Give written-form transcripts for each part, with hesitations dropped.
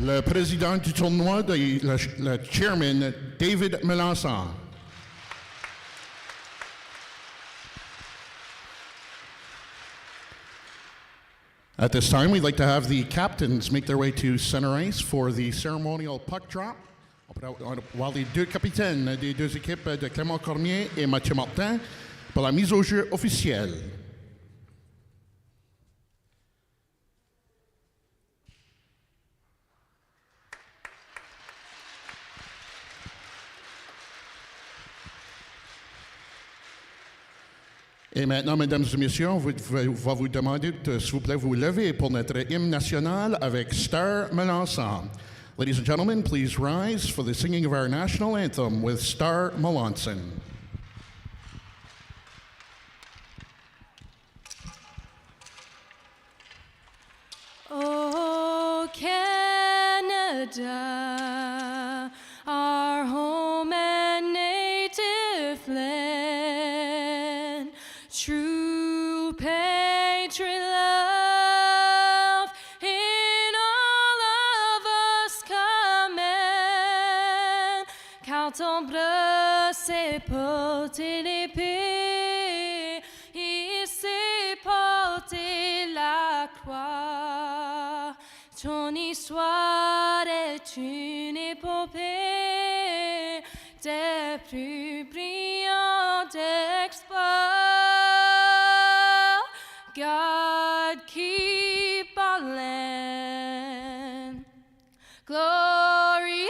Le président du tournoi, le chairman, David Melanson. At this time, we'd like to have the captains make their way to center ice for the ceremonial puck drop. On va voir les deux capitaines des deux équipes de Clement-Cormier et Mathieu-Martin pour la mise au jeu officielle. Et maintenant, mesdames et messieurs, on va vous demander de, s'il vous plaît, vous lever pour notre hymne national avec Star Melanson. Ladies and gentlemen, please rise for the singing of our national anthem with Star Melanson. Oh, Canada, our home and native land, true patriot love in all of us command, car ton bras s'est porté l'épée, il s'est porté la croix. Ton histoire est une épopée des plus brillants exploits. God keep our land glorious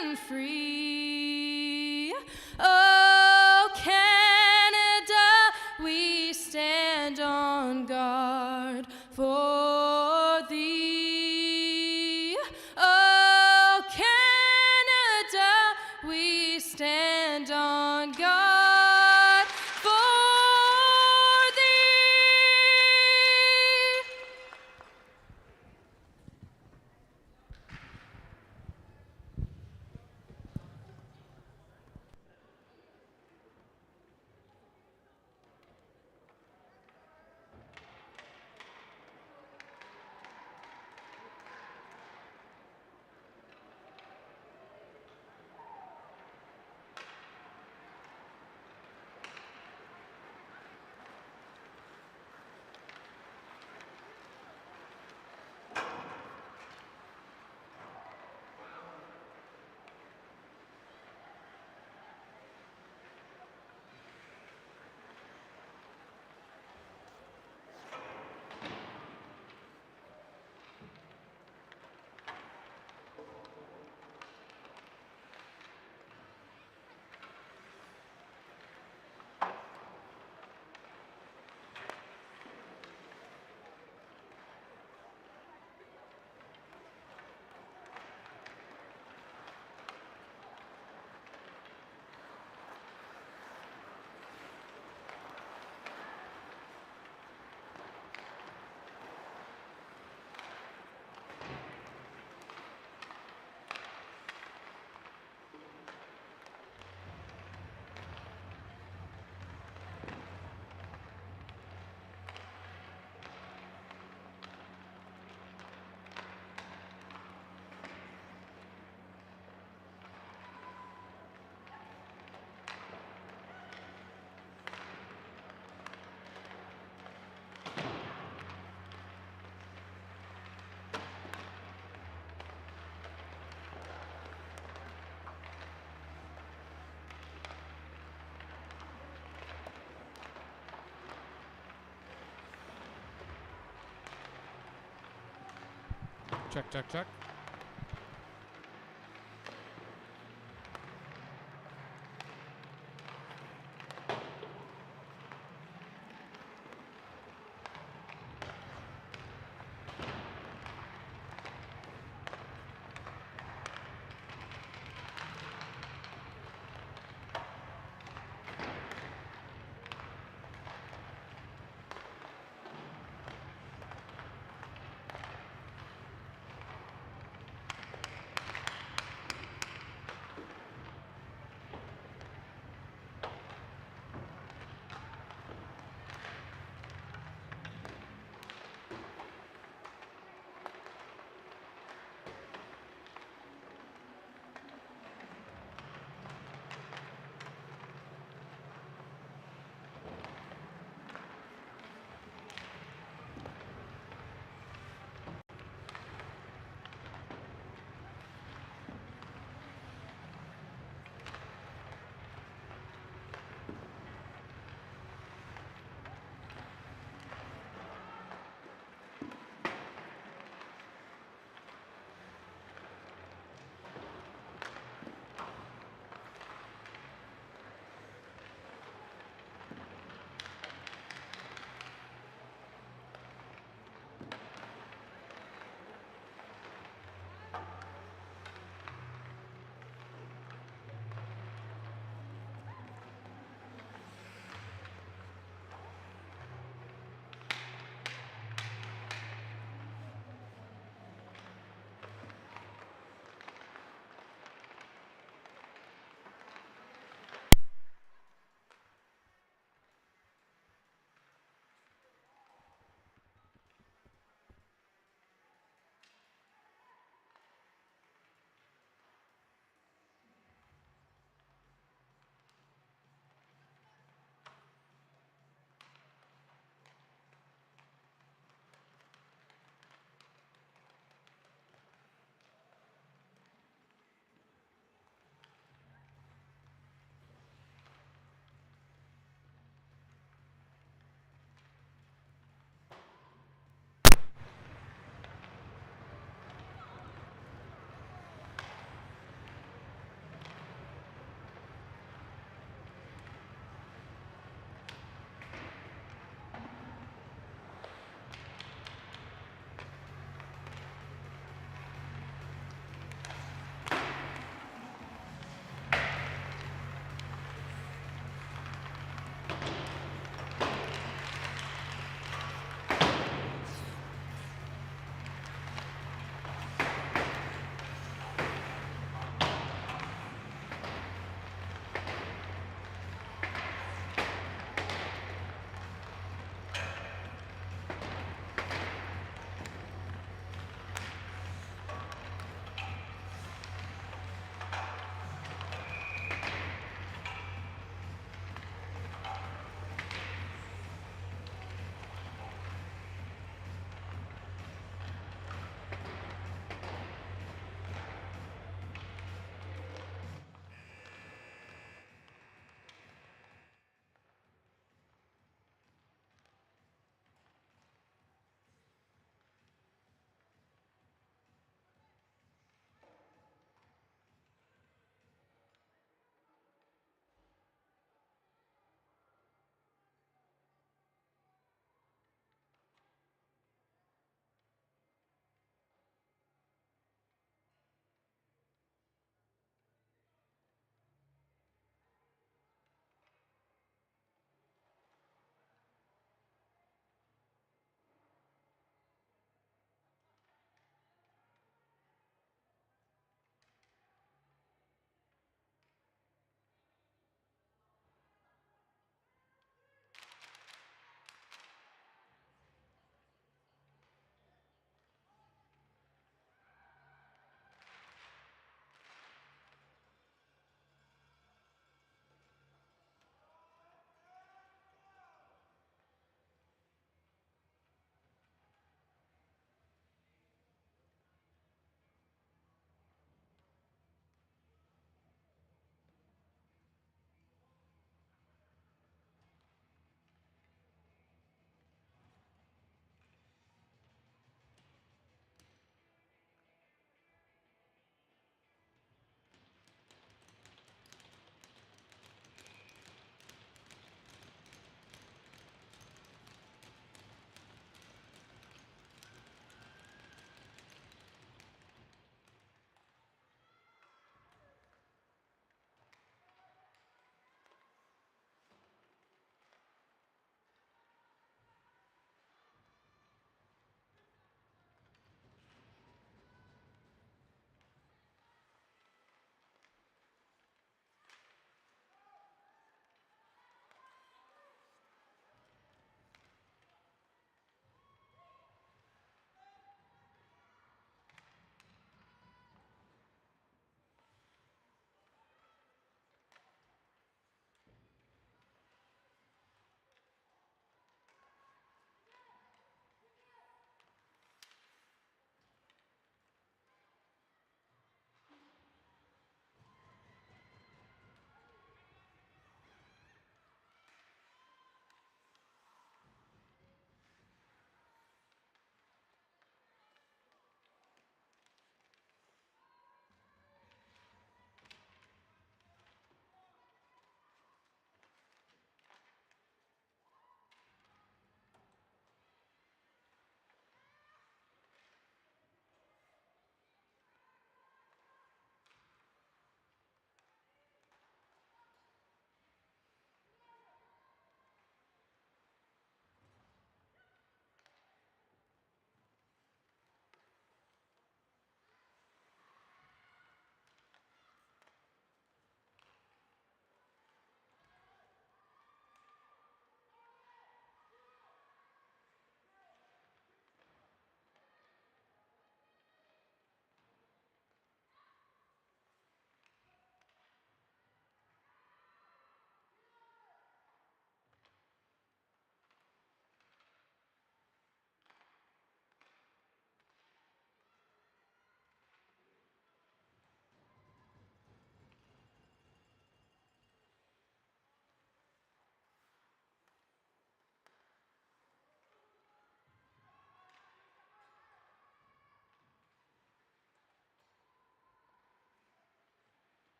and free. Oh, Canada, we stand on guard for thee. Oh, Canada, we stand on guard for thee. Check, check, check.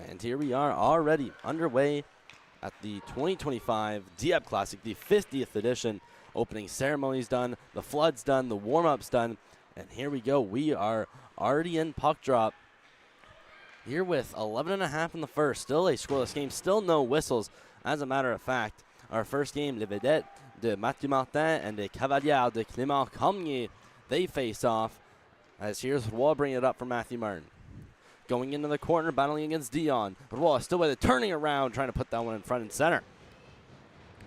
And here we are already underway at the 2025 Dieppe Classic, the 50th edition. Opening ceremony's done, the flood's done, the warm-up's done, and here we go. We are already in puck drop here with 11.5 in the first. Still a scoreless game, still no whistles. As a matter of fact, our first game, Les Vedettes de Mathieu-Martin and the Cavaliers de Clement-Cormier, they face off. As here's Roy bringing it up for Mathieu-Martin. Going into the corner, battling against Dion. Roy still with it, turning around, trying to put that one in front and center.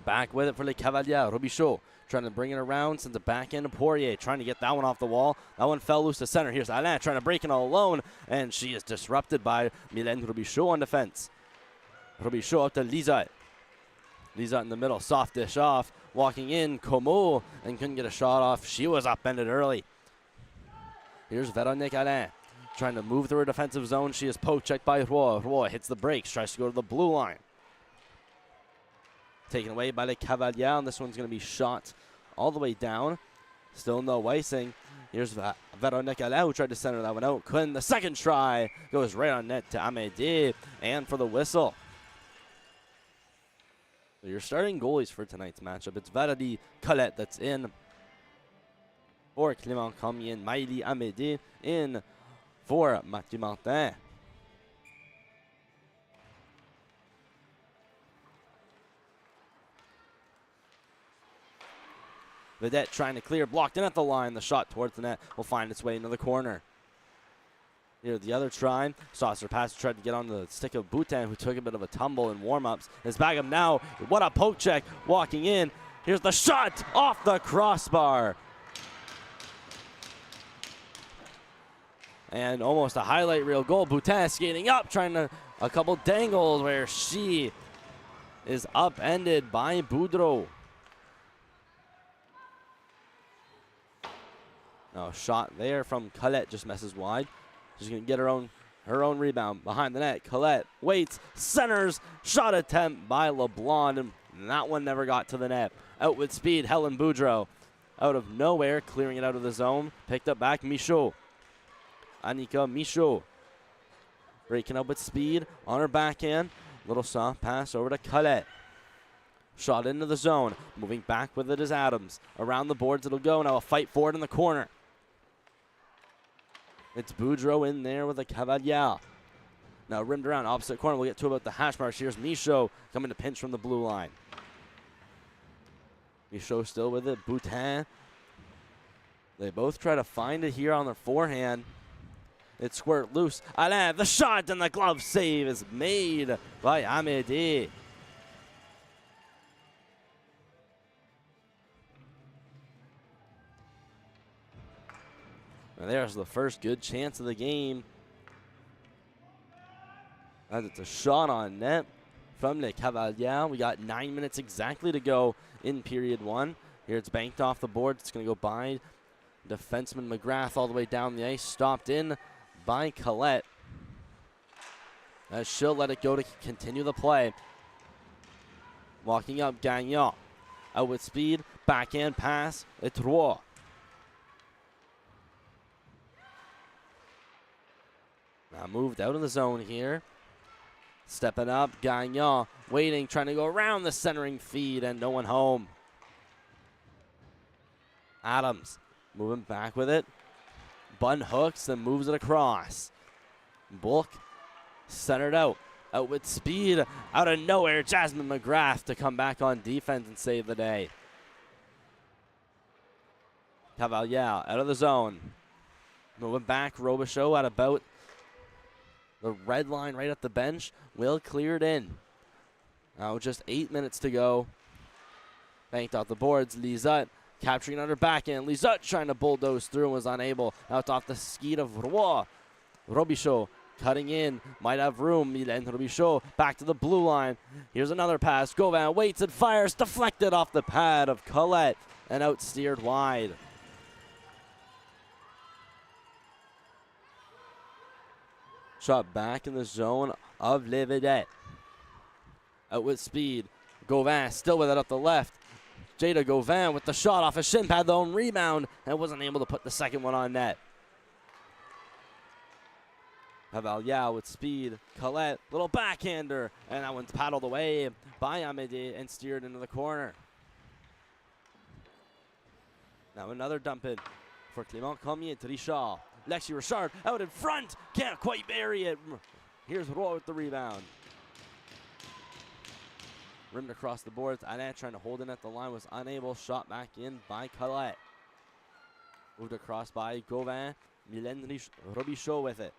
Back with it for Les Cavaliers, Robichaud. Trying to bring it around, sends it back into Poirier, trying to get that one off the wall. That one fell loose to center. Here's Alain trying to break it all alone, and she is disrupted by Mylène Robichaud on defense. Robichaud up to Lisette. Lisette in the middle, soft dish off. Walking in, Como, and couldn't get a shot off. She was upended early. Here's Véronique Alain trying to move through her defensive zone. She is poke checked by Roy. Roy hits the brakes, tries to go to the blue line. Taken away by Les Cavaliers, and this one's going to be shot all the way down. Still no icing. Here's Véronique Alain who tried to center that one out. Couldn't. The second try goes right on net to Amédée, and for the whistle. So your starting goalies for tonight's matchup, it's Valérie Colette that's in for Clement-Cormier, and Maëlie Amédée in for Mathieu-Martin. Vedette trying to clear, blocked in at the line. The shot towards the net will find its way into the corner. Here, the other try. Saucer pass tried to get on the stick of Boutin, who took a bit of a tumble in warm-ups. His back up now. What a poke check walking in. Here's the shot off the crossbar. And almost a highlight reel goal. Boutin skating up, trying to a couple dangles where she is upended by Boudreau. No shot there from Colette, just messes wide. She's going to get her own rebound behind the net. Colette waits, centers, shot attempt by LeBlanc, and that one never got to the net. Out with speed, Helen Boudreau. Out of nowhere, clearing it out of the zone. Picked up back, Michaud. Annika Michaud. Breaking up with speed on her backhand. Little soft pass over to Colette. Shot into the zone. Moving back with it is Adams. Around the boards it'll go. Now a fight for it in the corner. It's Boudreau in there with a Cavalier. Now rimmed around opposite corner. We'll get to about the hash marks. Here's Michaud coming to pinch from the blue line. Michaud still with it. Boutin. They both try to find it here on their forehand. It squirt loose. Alain, the shot, and the glove save is made by Amédée. And there's the first good chance of the game. As it's a shot on net from Les Cavaliers. We got 9 minutes exactly to go in period one. Here it's banked off the board. It's going to go by defenseman McGrath all the way down the ice. Stopped in by Colette. As she'll let it go to continue the play. Walking up, Gagnon. Out with speed. Backhand pass. It's Roy. Now moved out of the zone here. Stepping up, Gagnon waiting, trying to go around the centering feed, and no one home. Adams moving back with it. Bun hooks, then moves it across. Bulk centered out. Out with speed, out of nowhere, Jasmine McGrath to come back on defense and save the day. Cavalier out of the zone. Moving back, Robichaud at about the red line right at the bench. Will clear it in. Now just 8 minutes to go. Banked off the boards. Lisette capturing on her backhand. Lisette trying to bulldoze through and was unable. Now it's off the skate of Roy. Robichaud cutting in. Might have room. Mylène Robichaud back to the blue line. Here's another pass. Gauvin waits and fires. Deflected off the pad of Colette and out steered wide. Shot back in the zone of Les Vedettes. Out with speed. Gauvin still with it up the left. Jada Gauvin with the shot off a shin pad, though, and rebound, and wasn't able to put the second one on net. Havaliao with speed. Colette, little backhander, and that one's paddled away by Amédée and steered into the corner. Now another dump in for Clement-Cormier to Richard. Lexi Richard out in front, can't quite bury it. Here's Roy with the rebound. Rimmed across the boards. Alain trying to hold in at the line, was unable. Shot back in by Colette. Moved across by Gauvin. Mylène Robichaud with it.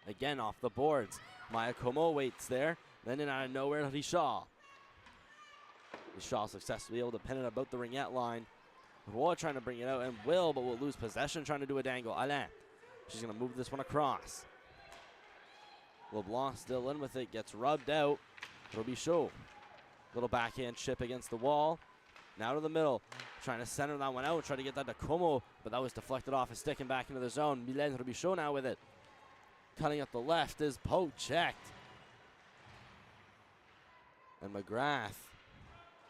Again off the boards. Maya Como waits there. Then in out of nowhere, Richard. Richard successfully able to pin it about the ringette line. Roy trying to bring it out and will, but will lose possession trying to do a dangle. Alain. She's going to move this one across. LeBlanc still in with it. Gets rubbed out. Robichaud. Little backhand chip against the wall. Now to the middle. Trying to center that one out. Try to get that to Como, but that was deflected off and sticking back into the zone. Mylène Robichaud now with it. Cutting up the left is poke checked. And McGrath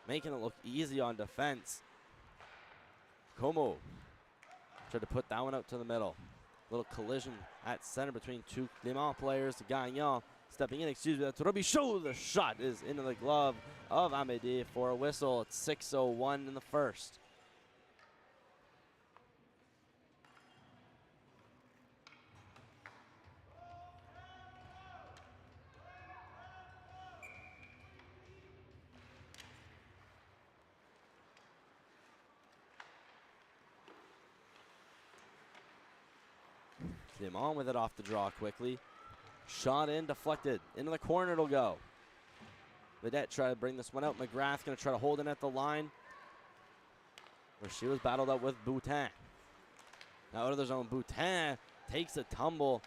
making it look easy on defense. Como tried to put that one out to the middle. Little collision at center between two Clement players. Gagnon stepping in, excuse me, that's Robichaud. The shot is into the glove of Amédée for a whistle. It's 6:01 in the first. Clement with it off the draw quickly. Shot in, deflected. Into the corner it'll go. Vedette try to bring this one out. McGrath going to try to hold in at the line, where she was battled up with Boutin. Now out of the zone, Boutin takes a tumble.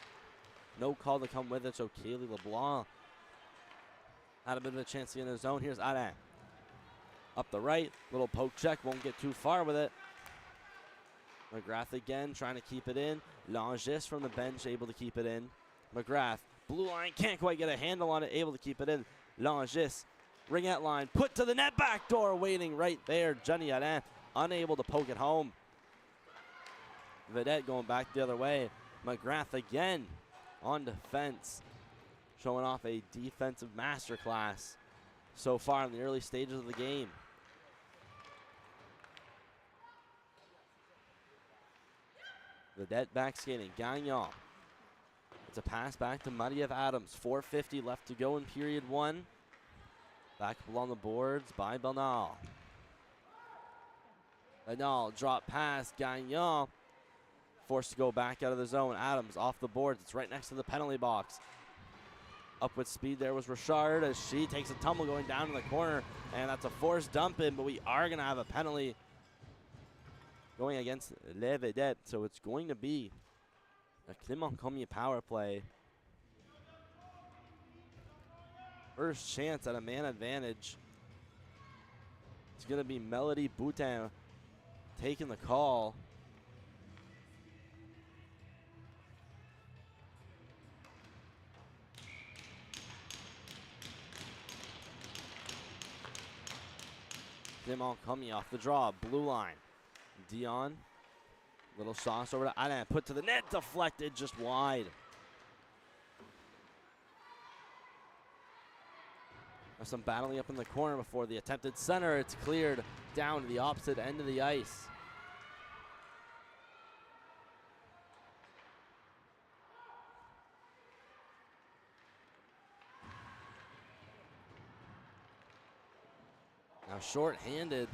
No call to come with it, so Kaylee LeBlanc had a bit of a chance to get in the zone. Here's Alain. Up the right, little poke check, won't get too far with it. McGrath again trying to keep it in. Langis from the bench able to keep it in. McGrath, blue line, can't quite get a handle on it, able to keep it in. Langis, ringette line, put to the net, back door, waiting right there. Jenny Alain unable to poke it home. Vedette going back the other way. McGrath again on defense, showing off a defensive masterclass so far in the early stages of the game. Vedette back skating. Gagnon. It's a pass back to Marie-Ève Adams. 4:50 left to go in period one. Back along the boards by Bernal. Bernal drop pass. Gagnon forced to go back out of the zone. Adams off the boards. It's right next to the penalty box. Up with speed there was Richard as she takes a tumble going down in the corner. And that's a forced dump in, but we are going to have a penalty going against Les Vedettes, so it's going to be a Clement-Cormier power play. First chance at a man advantage. It's going to be Melody Boutin taking the call. Clement-Cormier off the draw, blue line. Dion, little sauce over to Alain, put to the net, deflected just wide. There's some battling up in the corner before the attempted center. It's cleared down to the opposite end of the ice. Now short-handed.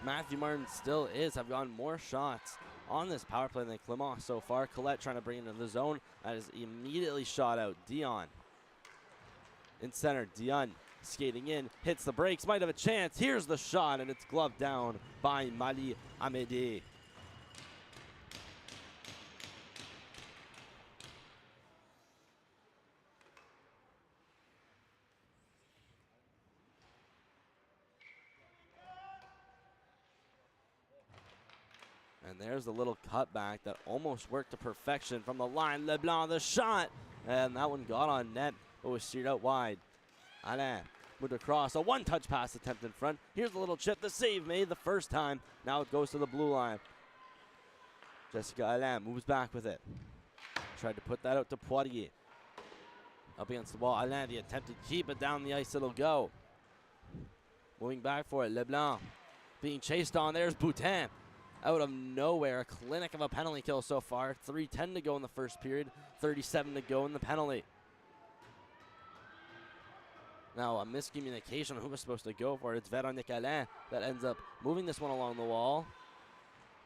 Mathieu-Martin still is. Have gotten more shots on this power play than Clement so far. Colette trying to bring it into the zone. That is immediately shot out. Dion in center. Dion skating in. Hits the brakes. Might have a chance. Here's the shot, and it's gloved down by Mali Amédée. And there's the little cutback that almost worked to perfection from the line. LeBlanc, the shot. And that one got on net, but was steered out wide. Alain moved across. A one-touch pass attempt in front. Here's the little chip. The save made the first time. Now it goes to the blue line. Jessica Alain moves back with it. Tried to put that out to Poirier. Up against the wall. Alain, the attempt to keep it down the ice. It'll go. Moving back for it. Leblanc being chased on. There's Boutin. Out of nowhere. A clinic of a penalty kill so far. 3:10 to go in the first period. 37 to go in the penalty. Now a miscommunication on who was supposed to go for it. It's Véronique Alain that ends up moving this one along the wall.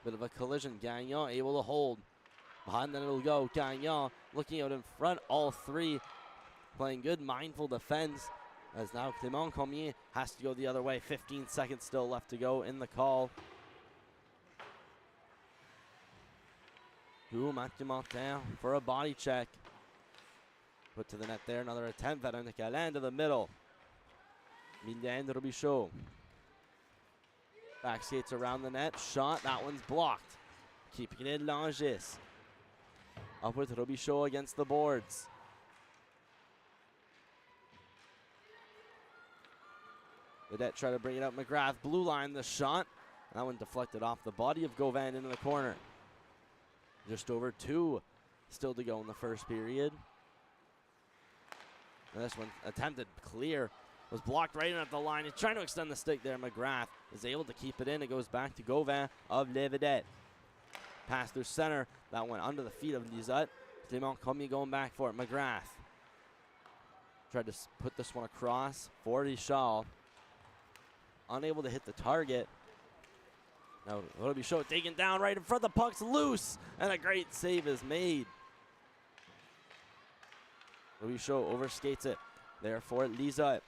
Bit of a collision. Gagnon able to hold. Behind then it'll go. Gagnon looking out in front. All three playing good, mindful defense. As now Clement-Cormier has to go the other way. 15 seconds still left to go in the call. Mathieu-Martin for a body check. Put to the net there. Another attempt. Véronique Alain to the middle. Mylène Robichaud. Back skates around the net. Shot. That one's blocked. Keeping it Langis. Up with Robichaud against the boards. Vedette try to bring it up. McGrath blue line the shot. That one deflected off the body of Gauvin into the corner. Just over 2 still to go in the first period. And this one attempted clear. Was blocked right in at the line. He's trying to extend the stick there. McGrath is able to keep it in. It goes back to Gauvin of Les Vedettes. Pass through center. That went under the feet of Lizotte. Clement-Cormier going back for it. McGrath tried to put this one across for Richard. Unable to hit the target. Now Robichaud taken down right in front. The puck's loose, and a great save is made. Robichaud overskates it. Therefore, Lizotte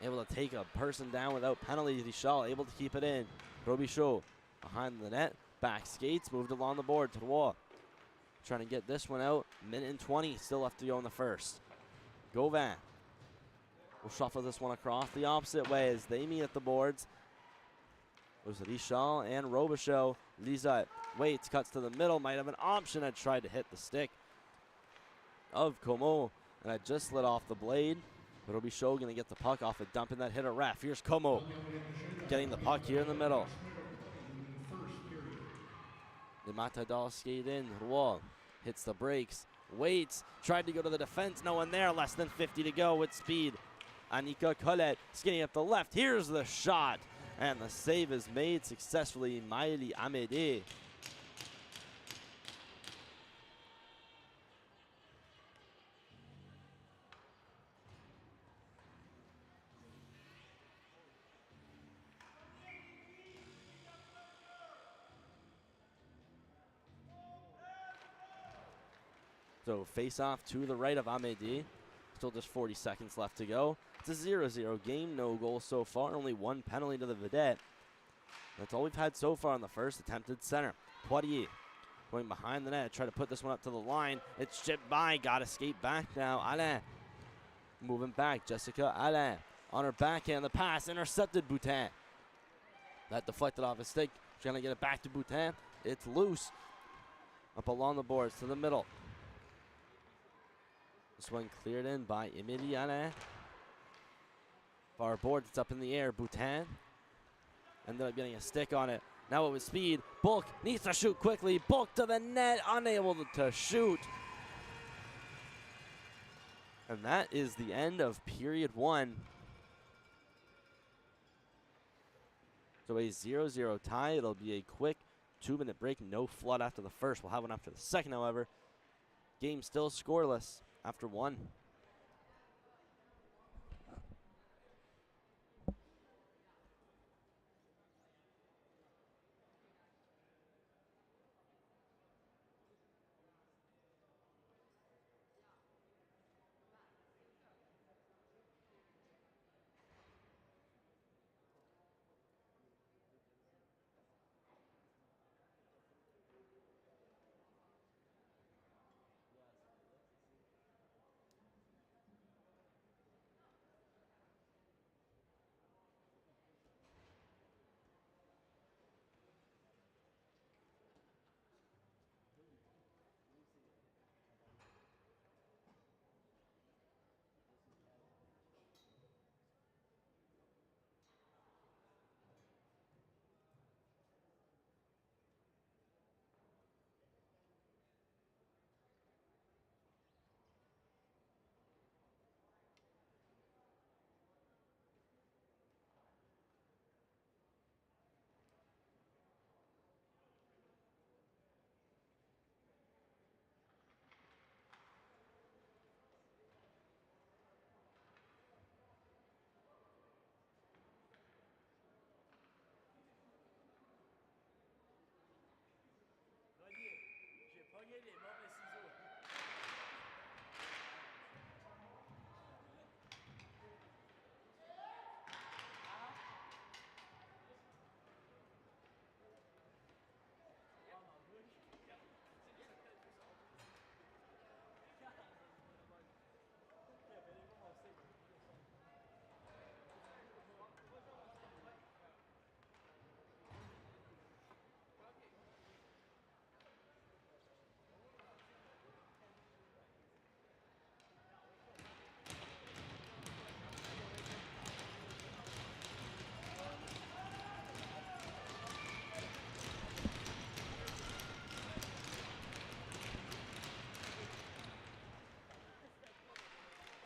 able to take a person down without penalty. Richard able to keep it in. Robichaud behind the net. Back skates, moved along the board. Trois trying to get this one out. Minute and 20 still left to go in the first. Gauvin will shuffle this one across the opposite way as they meet at the boards. It was Richard and Robichaud. Lizotte waits, cuts to the middle. Might have an option. I tried to hit the stick of Como, and I just slid off the blade. Robichaud going to get the puck off a dump, and that hit a ref. Here's Como getting the puck here in the middle. The Matador skate in. Roy hits the brakes. Waits. Tried to go to the defense. No one there. Less than 50 to go with speed. Annika Colette skating up the left. Here's the shot. And the save is made successfully. Maëlie Amédée. So face off to the right of Amédée. Still just 40 seconds left to go. It's a 0-0 game. No goals so far. Only one penalty to the Vedette. That's all we've had so far in the first. Attempted center. Poirier going behind the net. Try to put this one up to the line. It's chipped by. Got to skate back now. Alain moving back. Jessica Alain on her backhand. The pass intercepted Boutin. That deflected off his stick. Trying to get it back to Boutin. It's loose. Up along the boards to the middle. This one cleared in by Emilie Alain. Far board, it's up in the air. Boutin ended up getting a stick on it. Now with speed, Bulk needs to shoot quickly. Bulk to the net, unable to shoot. And that is the end of period 1. So a 0-0 tie. It'll be a quick 2-minute break. No flood after the first. We'll have one after the second, however. Game still scoreless after 1.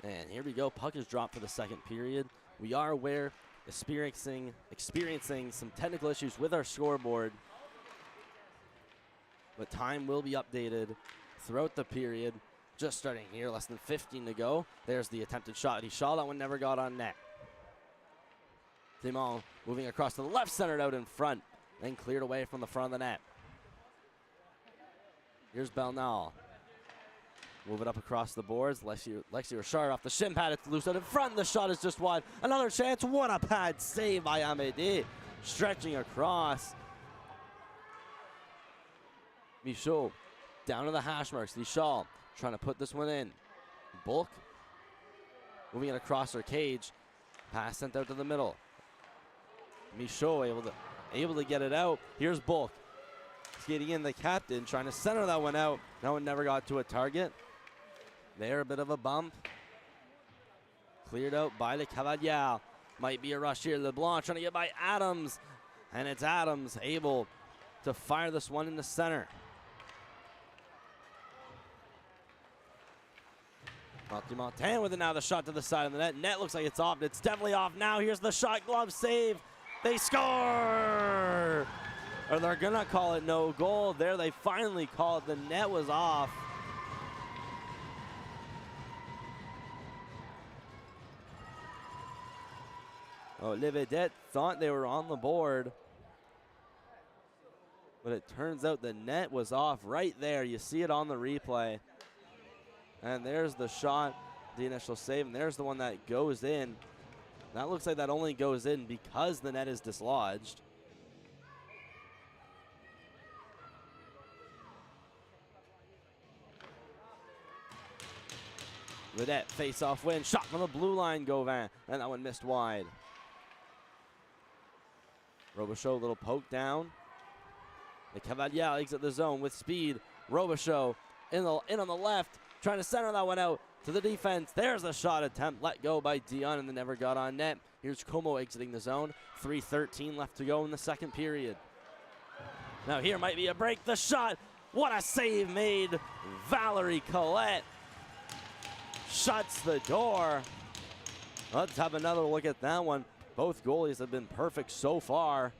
And here we go. Puck is dropped for the second period. We are aware, experiencing some technical issues with our scoreboard. But time will be updated throughout the period. Just starting here, less than 15 to go. There's the attempted shot. He shot that one, never got on net. Clement moving across to the left, centered out in front, then cleared away from the front of the net. Here's Belnal. Move it up across the boards. Lexi Richard off the shin pad. It's loose out in front. The shot is just wide. Another chance. What a pad save by Amédée. Stretching across. Michaud down to the hash marks. Lichal trying to put this one in. Bulk moving it across her cage. Pass sent out to the middle. Michaud able to get it out. Here's Bulk skating in, the captain trying to center that one out. That one never got to a target. There, a bit of a bump. Cleared out by the Cavalier. Might be a rush here. LeBlanc trying to get by Adams. And it's Adams able to fire this one in the center. Mathieu-Martin with another shot to the side of the net. Net looks like it's off. It's definitely off now. Here's the shot, glove save. They score! Or they're going to call it no goal. There they finally call it. The net was off. Oh, Les Vedettes thought they were on the board. But it turns out the net was off right there. You see it on the replay. And there's the shot, the initial save, and there's the one that goes in. That looks like that only goes in because the net is dislodged. Vedette face-off win, shot from the blue line, Gauvin, and that one missed wide. Robichaud, little poke down. The Cavalier exit the zone with speed. Robichaud in on the left, trying to center that one out to the defense. There's a shot attempt, let go by Dion, and then never got on net. Here's Como exiting the zone. 3:13 left to go in the second period. Now here might be a break. The shot, what a save made. Valerie Collette shuts the door. Let's have another look at that one. Both goalies have been perfect so far.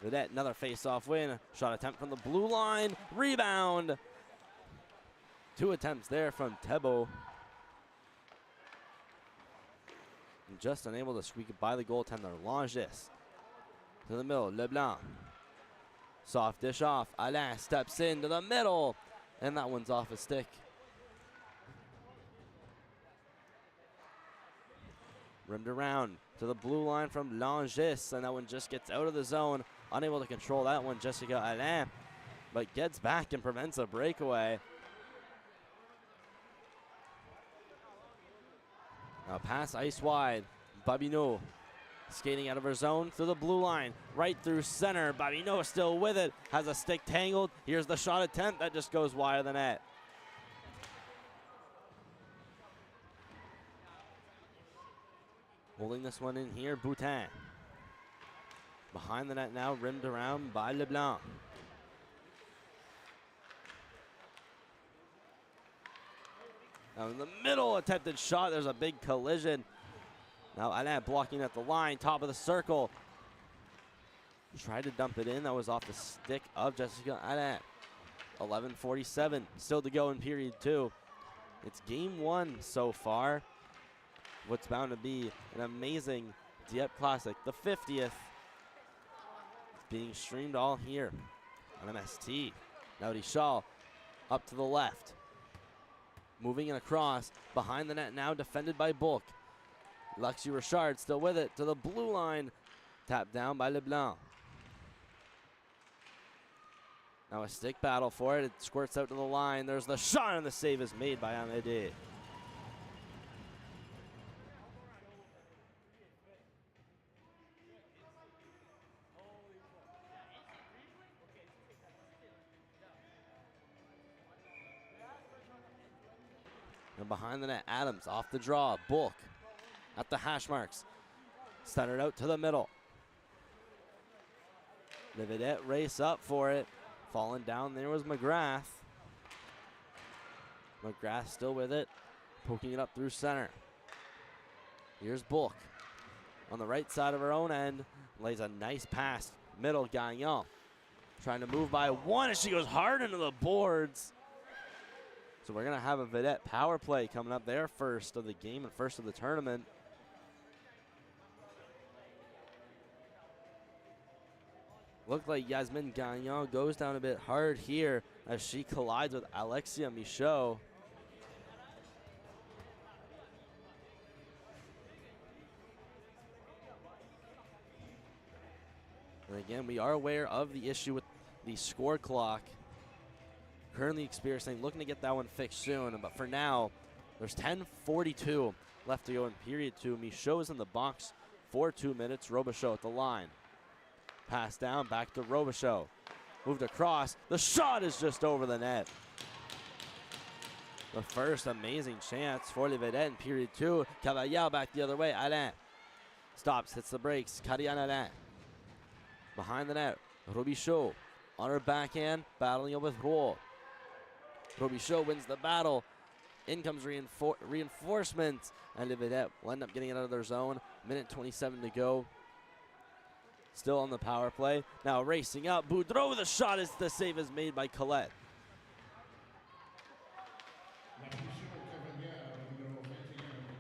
Vedette, another face-off win. Shot attempt from the blue line. Rebound. 2 attempts there from Tebo. And just unable to squeak it by the goaltender. Langis to the middle. Leblanc. Soft dish off. Alain steps in to the middle. And that one's off a stick. Rimmed around to the blue line from Langis. And that one just gets out of the zone. Unable to control that one, Jessica Alain. But gets back and prevents a breakaway. Now pass ice wide. Babineau skating out of her zone through the blue line. Right through center. Babineau still with it. Has a stick tangled. Here's the shot attempt. That just goes wide of the net. Holding this one in here, Boutin. Behind the net now, rimmed around by Leblanc. Now in the middle, attempted shot. There's a big collision. Now Alain blocking at the line, top of the circle. Tried to dump it in. That was off the stick of Jessica Alain. 11:47 still to go in period 2. It's game 1 so far. What's bound to be an amazing Dieppe Classic, the 50th. Being streamed all here on MST. Now Dichal up to the left. Moving it across. Behind the net now, defended by Bulk. Lexi Richard still with it to the blue line. Tapped down by Leblanc. Now a stick battle for it. It squirts out to the line. There's the shot, and the save is made by Amédée. And behind the net, Adams off the draw. Bulk at the hash marks. Centered out to the middle. The Vedette race up for it. Falling down there was McGrath. McGrath still with it. Poking it up through center. Here's Bulk. On the right side of her own end. Lays a nice pass. Middle, Gagnon. Trying to move by one, and she goes hard into the boards. So we're going to have a Vedette power play coming up there first of the game and first of the tournament. Looked like Yasmin Gagnon goes down a bit hard here as she collides with Alexia Michaud. And again, we are aware of the issue with the score clock. Currently experiencing, looking to get that one fixed soon. But for now, there's 10:42 left to go in period 2. Michaud is in the box for 2 minutes. Robichaud at the line. Pass down, back to Robichaud. Moved across. The shot is just over the net. The first amazing chance for Les Vedettes in period 2. Cavallard back the other way. Alain stops, hits the brakes. Karianne Alain. Behind the net, Robichaud on her backhand, battling with Roux. Robichaud wins the battle. In comes reinforcements, and Les Vedettes will end up getting it out of their zone. Minute 27 to go. Still on the power play. Now racing up. Boudreau with a shot as the save is made by Colette.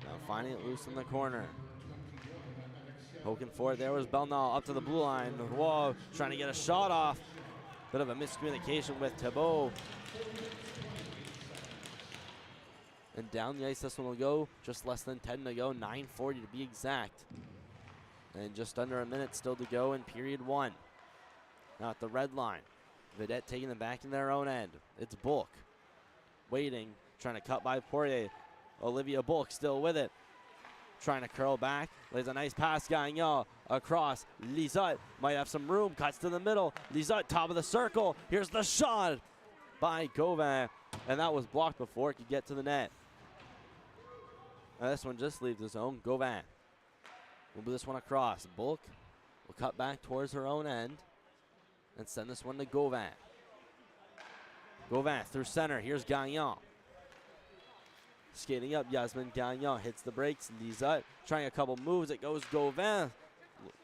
Now finding it loose in the corner. Poking for it there was Belnal up to the blue line. Roy trying to get a shot off. Bit of a miscommunication with Thibault. And down the ice this one will go. Just less than 10 to go. 9:40 to be exact. And just under a minute still to go in period 1. Now at the red line. Vedette taking them back in their own end. It's Bulk. Waiting. Trying to cut by Poirier. Olivia Bulk still with it. Trying to curl back. Lays a nice pass. Gagnon across. Lizotte might have some room. Cuts to the middle. Lizotte top of the circle. Here's the shot by Gauvin. And that was blocked before it could get to the net. Now this one just leaves the zone. Gauvin will move this one across. Bulk will cut back towards her own end and send this one to Gauvin. Gauvin through center. Here's Gagnon. Skating up, Yasmin Gagnon hits the brakes. Lizotte trying a couple moves. It goes Gauvin.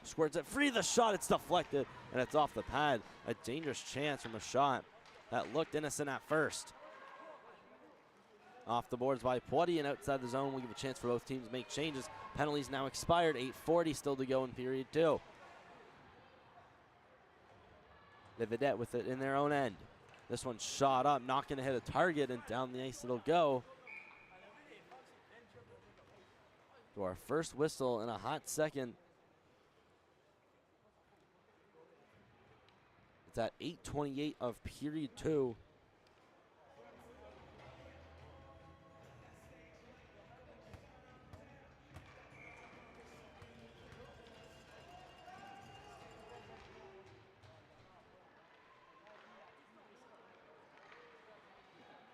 Squirts it free. The shot, it's deflected, and it's off the pad. A dangerous chance from a shot that looked innocent at first. Off the boards by Poitier and outside the zone. We'll give a chance for both teams to make changes. Penalties now expired. 8:40 still to go in period 2. The Vedette with it in their own end. This one shot up, not going to hit a target, and down the ice it'll go. To our first whistle in a hot second. It's at 8:28 of period 2.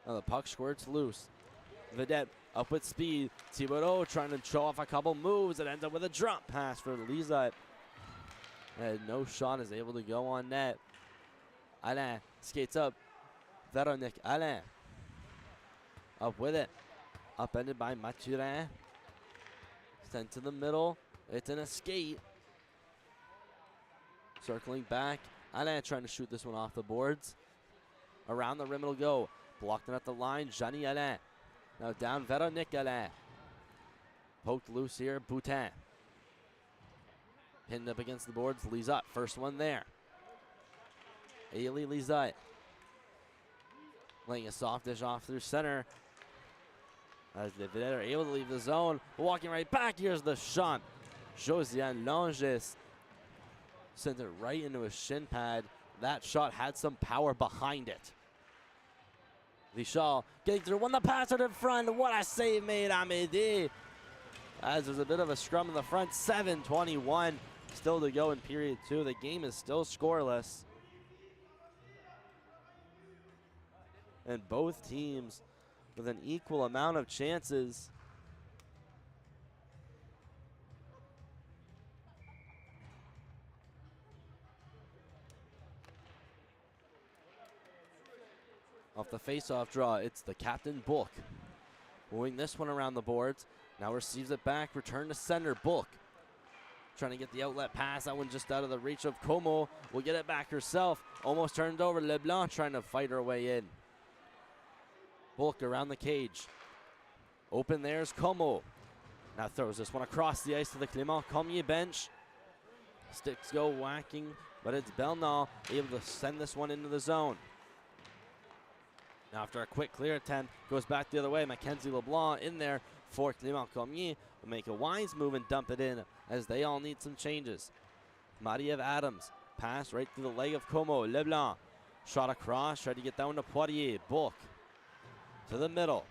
Now the puck squirts loose. Vedette up with speed. Thibodeau trying to show off a couple moves. It ends up with a drop pass for Lizotte. And no shot is able to go on net. Alain skates up. Véronique Alain. Up with it. Upended by Mathurin. Sent to the middle. It's in a skate. Circling back. Alain trying to shoot this one off the boards. Around the rim it'll go. Blocked it at the line. Jeannie Alain. Now down Véronique Alain. Poked loose here. Boutin. Pinned up against the boards. Lizotte. First one there. Ailey Lizotte. Laying a soft dish off through center. As the Vedette are able to leave the zone. Walking right back. Here's the shot. Josiane Langes sent it right into his shin pad. That shot had some power behind it. Vichal getting through, won the pass out in front. What a save made, Amédée. As there's a bit of a scrum in the front. 7:21 still to go in period 2. The game is still scoreless. And both teams with an equal amount of chances. Off the face-off draw, it's the captain, Bulk. Moving this one around the boards. Now receives it back, return to center, Bulk. Trying to get the outlet pass, that one just out of the reach of Como. Will get it back herself, almost turned over. LeBlanc trying to fight her way in. Bulk around the cage. Open there's Como. Now throws this one across the ice to the Clement-Cormier bench. Sticks go whacking, but it's Belnall able to send this one into the zone. Now after a quick clear attempt, goes back the other way. Mackenzie LeBlanc in there for Clement-Cormier. Will make a wise move and dump it in as they all need some changes. Marie-Ève Adams, pass right through the leg of Como. LeBlanc, shot across, tried to get that one to Poirier. Bulk to the middle.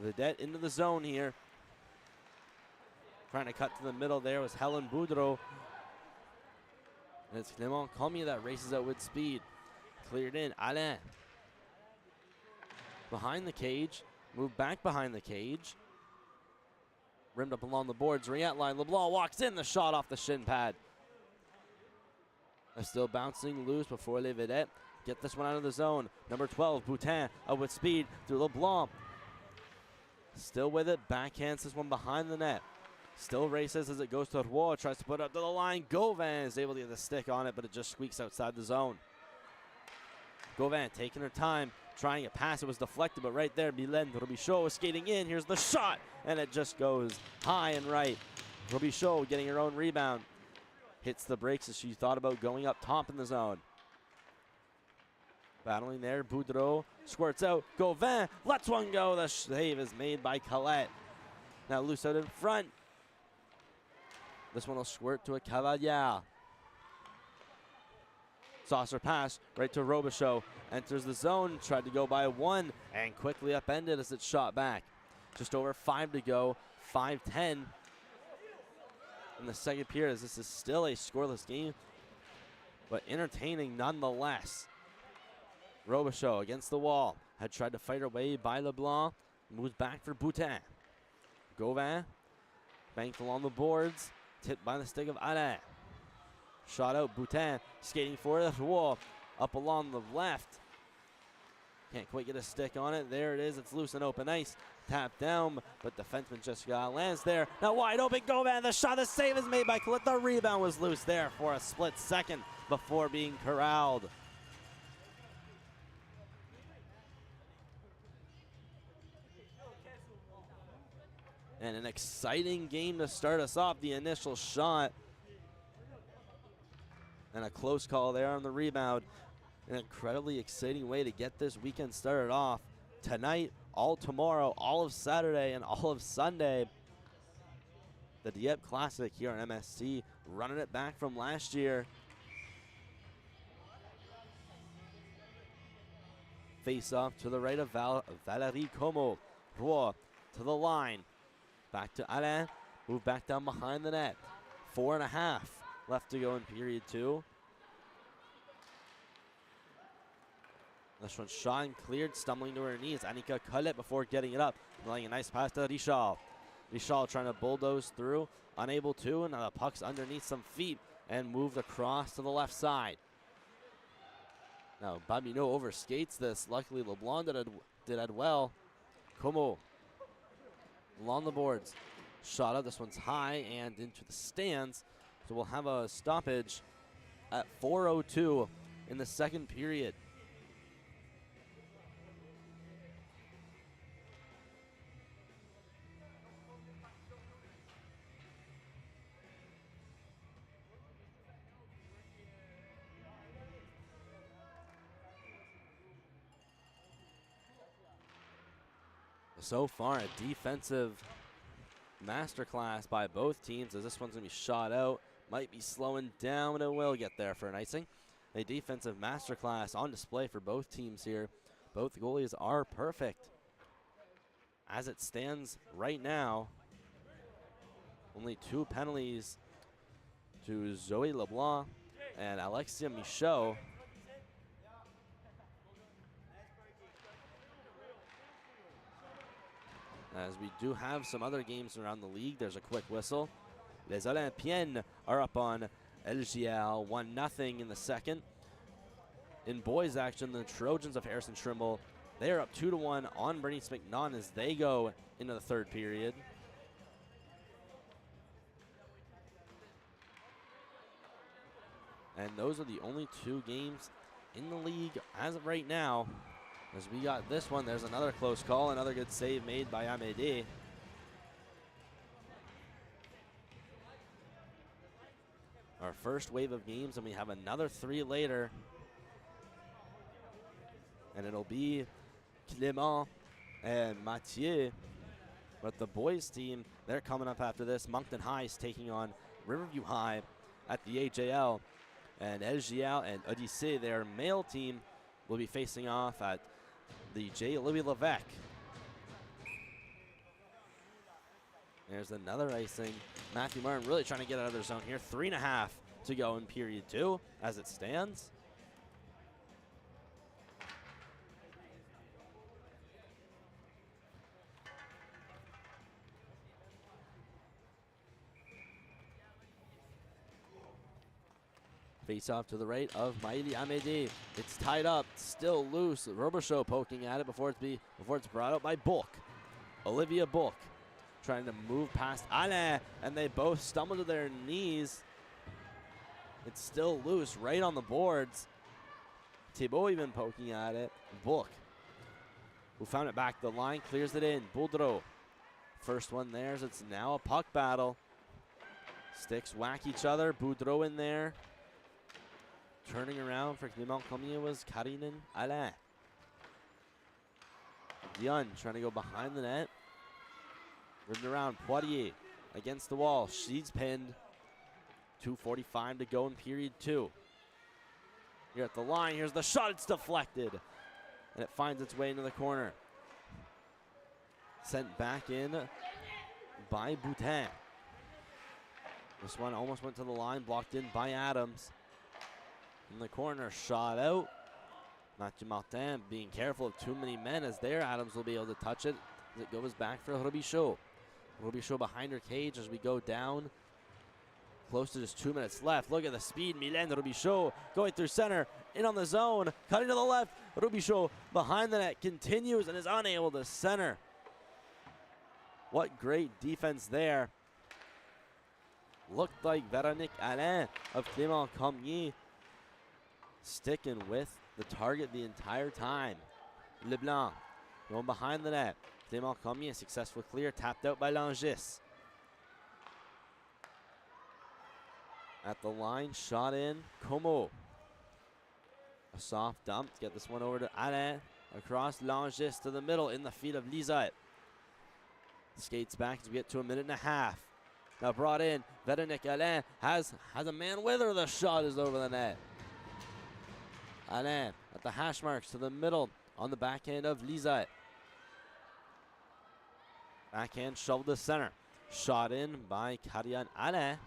Vedette into the zone here. Trying to cut to the middle there was Helen Boudreau. And it's Clement-Cormier that races out with speed. Cleared in, Alain. Behind the cage, moved back behind the cage. Rimmed up along the boards, Riette line. LeBlanc walks in, the shot off the shin pad. They're still bouncing loose before Les Vedettes get this one out of the zone. Number 12, Boutin, out with speed through LeBlanc. Still with it, backhands this one behind the net. Still races as it goes to Roy, tries to put it up to the line. Gauvin is able to get the stick on it, but it just squeaks outside the zone. Gauvin taking her time, trying to pass. It was deflected, but right there, Mylène Robichaud was skating in. Here's the shot, and it just goes high and right. Robichaud getting her own rebound. Hits the brakes as she thought about going up top in the zone. Battling there, Boudreau squirts out. Gauvin lets one go. The save is made by Colette. Now loose out in front. This one will squirt to a Cavalier. Saucer pass right to Robichaud. Enters the zone, tried to go by one, and quickly upended as it's shot back. Just over 5 to go, 5-10 in the second period, as this is still a scoreless game, but entertaining nonetheless. Robichaud against the wall, had tried to fight her way by LeBlanc, moves back for Boutin. Gauvin, banked along the boards, tipped by the stick of Alain. Shot out, Boutin skating for it. Roy up along the left. Can't quite get a stick on it. There it is. It's loose and open ice. Tapped down, but defenseman Jessica lands there. Now wide open, Gauvin. The shot, the save is made by Colette. The rebound was loose there for a split second before being corralled. And an exciting game to start us off. The initial shot. And a close call there on the rebound. An incredibly exciting way to get this weekend started off. Tonight, all tomorrow, all of Saturday, and all of Sunday. The Dieppe Classic here on MSC, running it back from last year. Face off to the right of Valérie Como. Roy to the line. Back to Alain. Move back down behind the net. 4.5 left to go in period 2. This one shot and cleared, stumbling to her knees. Annika Colette before getting it up. Laying a nice pass to Richard. Richard trying to bulldoze through, unable to, and now the puck's underneath some feet and moved across to the left side. Now Babineau overskates this. Luckily LeBlanc did it well. Como along the boards. Shot up, this one's high and into the stands. So we'll have a stoppage at 4:02 in the second period. So far, a defensive masterclass by both teams, as this one's going to be shot out. Might be slowing down, but it will get there for an icing. A defensive masterclass on display for both teams here. Both goalies are perfect. As it stands right now, only 2 penalties to Zoe LeBlanc and Alexia Michaud. as we do have some other games around the league. There's a quick whistle. Les Olympiennes are up on LGL 1-0 in the second. In boys action, the Trojans of Harrison Trimble, they are up 2-1 on Bernice McNaughton as they go into the third period. And those are the only two games in the league as of right now. As we got this one, there's another close call, another good save made by Amédée. Our first wave of games, and we have another 3 later. And it'll be Clement and Mathieu. But the boys team, they're coming up after this. Moncton High is taking on Riverview High at the AJL. And LGL and Odyssey, their male team, will be facing off at the J. Louis Levesque. There's another icing. Mathieu-Martin really trying to get out of their zone here. 3.5 to go in period 2 as it stands. Face off to the right of Maïli Amédée. It's tied up, still loose. Robichaud poking at it before it's brought out by Bulk. Olivia Bulk trying to move past Alain, and they both stumble to their knees. It's still loose right on the boards. Thibault even poking at it. Bulk, who found it back the line, clears it in. Boudreau, first one there, as it's now a puck battle. Sticks whack each other. Boudreau in there. Turning around for Clement-Cormier was Karinen Alain. Dion trying to go behind the net. Ridden around, Poitier against the wall. She's pinned. 2:45 to go in period 2. Here at the line, here's the shot, it's deflected. And it finds its way into the corner. Sent back in by Boutin. This one almost went to the line, blocked in by Adams. In the corner, shot out. Mathieu-Martin being careful of too many men as there. Adams will be able to touch it as it goes back for Robichaud. Robichaud behind her cage as we go down. Close to just 2 minutes left. Look at the speed. Mylène Robichaud going through center. In on the zone. Cutting to the left. Robichaud behind the net continues and is unable to center. What great defense there. Looked like Véronique Alain of Clement-Cormier sticking with the target the entire time. Leblanc going behind the net. Clement-Cormier, successful clear, tapped out by Langis. At the line, shot in, Como. A soft dump to get this one over to Alain. Across Langis to the middle in the feet of Lisette. Skates back as we get to 1.5 minutes. Now brought in, Véronique Alain has a man with her. The shot is over the net. Alain at the hash marks to the middle on the backhand of Lisette. Backhand shoveled to center. Shot in by Karian Alain.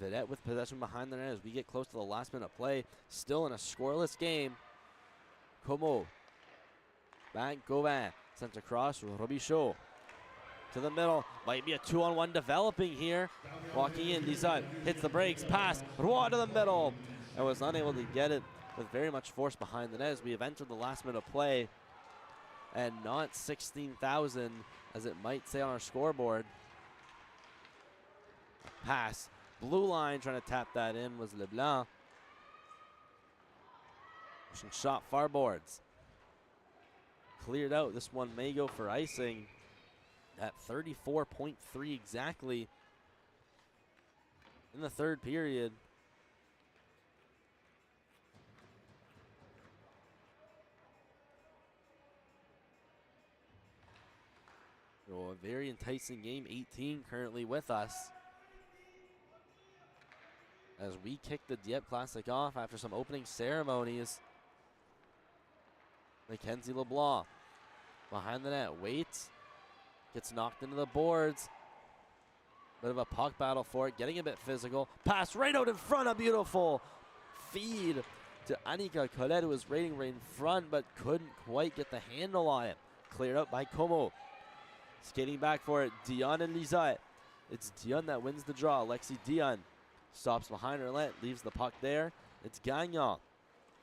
Vedette with possession behind the net as we get close to the last minute of play. Still in a scoreless game. Como. Back Gauvin. Sent across Robichaud. To the middle. Might be a 2-on-1 developing here. Walking in. Lisette hits the brakes. Pass. Roy to the middle. And was unable to get it with very much force behind the net as we have entered the last minute of play. And not 16,000 as it might say on our scoreboard. Pass. Blue line trying to tap that in was Leblanc. Pushing shot far boards. Cleared out. This one may go for icing at 34.3 exactly in the third period. So a very enticing game. 18 currently with us. As we kick the Dieppe Classic off after some opening ceremonies. Mackenzie LeBlanc behind the net, waits, gets knocked into the boards. Bit of a puck battle for it, getting a bit physical. Pass right out in front, a beautiful feed to Annika Colette, who was raiding right in front but couldn't quite get the handle on it. Cleared up by Como. Skating back for it, Dion and Lisette. It's Dion that wins the draw. Lexi Dion stops behind her net, leaves the puck there. It's Gagnon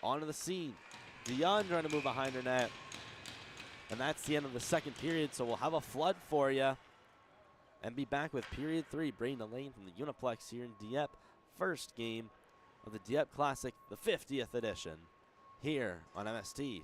onto the scene. Dion trying to move behind her net. And that's the end of the second period, so we'll have a flood for you. And be back with period 3, bringing the lane from the Uniplex here in Dieppe. First game of the Dieppe Classic, the 50th edition, here on MST.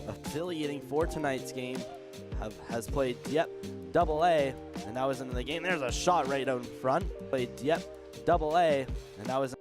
Affiliating for tonight's game has played Dieppe AA, and that was into the game. There's a shot right out in front. Played Dieppe AA, and that was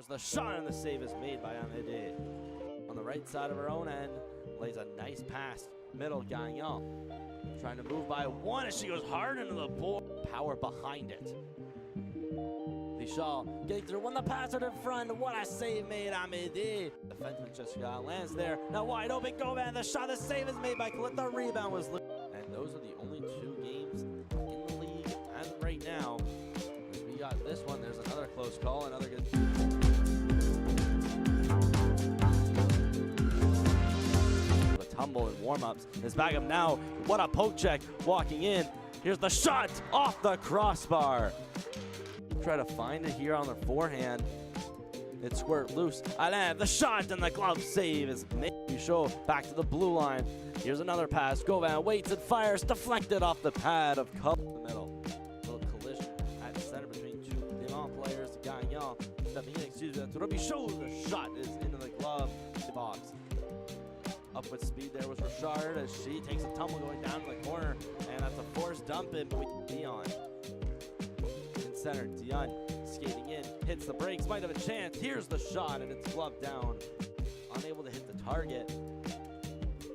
the shot, and the save is made by Amédée. On the right side of her own end, lays a nice pass. Middle, Gagnon. Trying to move by one, and she goes hard into the board. Power behind it. Lichal getting through, won the pass out in front. What a save made, Amédée. Defenseman Jessica lands there. Now wide open, Govan. The shot, the save is made by Colette. The rebound was loose. And those are the only 2 games in the league as of right now. As we got this one, there's another close call, another good. A tumble in warm-ups. Is back up now. What a poke check walking in. Here's the shot off the crossbar. Try to find it here on their forehand. It squirt loose. Alain, the shot, and the glove save is made. Show back to the blue line. Here's another pass. Govan waits and fires, deflected off the pad of Cup in the middle. Little collision at center between 2 Clement players. Gagnon stepping in, excuse me, to Robichaud. The shot is into the glove box. Up with speed there was Richard as she takes a tumble going down to the corner, and that's a forced dump in between Dion. In center, Dion skating in, hits the brakes, might have a chance. Here's the shot, and it's gloved down. Unable to hit the target.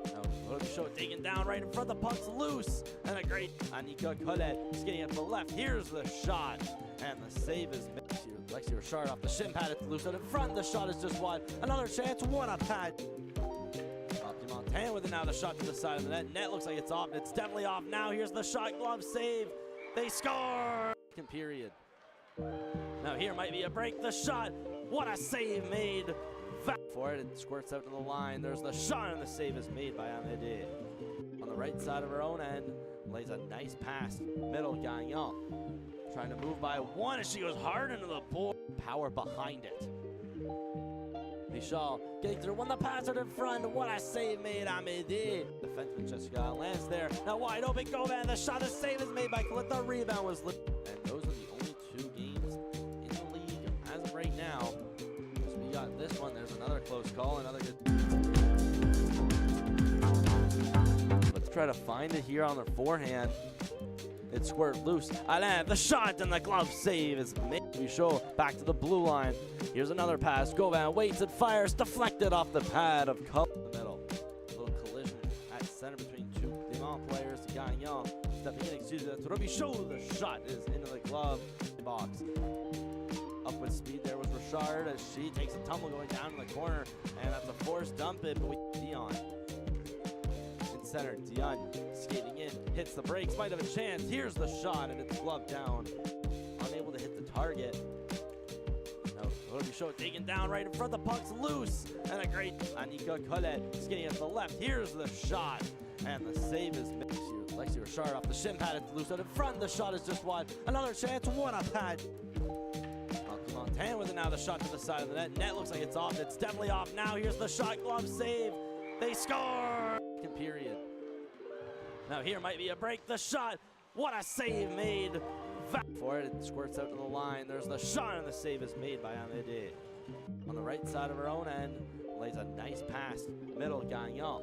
Now, Robichaud taken down right in front. The puck's loose, and a great Annika Colette skating up to the left. Here's the shot, and the save is made. Lexi Richard off the shin pad. It's loose out in front. The shot is just wide. Another chance. What a pad. Mathieu-Martin with it now. The shot to the side of the net. Net looks like it's off. It's definitely off now. Here's the shot. Glove save. They score. Second period. Now here might be a break. The shot. What a save made. For it. It squirts out to the line. There's the shot, and the save is made by Amédée. On the right side of her own end, lays a nice pass. Middle, Gagnon. Trying to move by one, and she goes hard into the board. Power behind it. Lichal getting through, won the pass out in front. What a save made, Amédée. Defenseman Jessica lands there. Now wide open, Govan. The shot, the save is made by Colette. The rebound was loose. And those are the only 2 games in the league as of right now. As we got this one, there's another close call, another good. Let's try to find it here on their forehand. It squirt loose. Alain, the shot, and the glove save is made. We show back to the blue line. Here's another pass. Govan waits and fires, deflected off the pad of Cup in the middle. Little collision at center between 2 Clement players. Gagnon stepping in, excuse me, to Robichaud. The shot is into the glove box. Up with speed there was Richard as she takes a tumble going down in the corner, and that's a forced dump in between Dion. In center, Dion skating in, hits the brakes, might have a chance. Here's the shot, and it's gloved down. Unable to hit the target. Now, Robichaud taken down right in front. The puck's loose, and a great Annika Colette skating at the left. Here's the shot, and the save is made. Lexi Richard off the shin pad. It's loose out in front. The shot is just wide. Another chance. What a pad. Mathieu-Martin with it now. The shot to the side of the net. Net looks like it's off. It's definitely off now. Here's the shot. Glove save. They score. Second period. Now here might be a break. The shot. What a save made. For it. It squirts out to the line. There's the shot, and the save is made by Amédée. On the right side of her own end, lays a nice pass. Middle, Gagnon.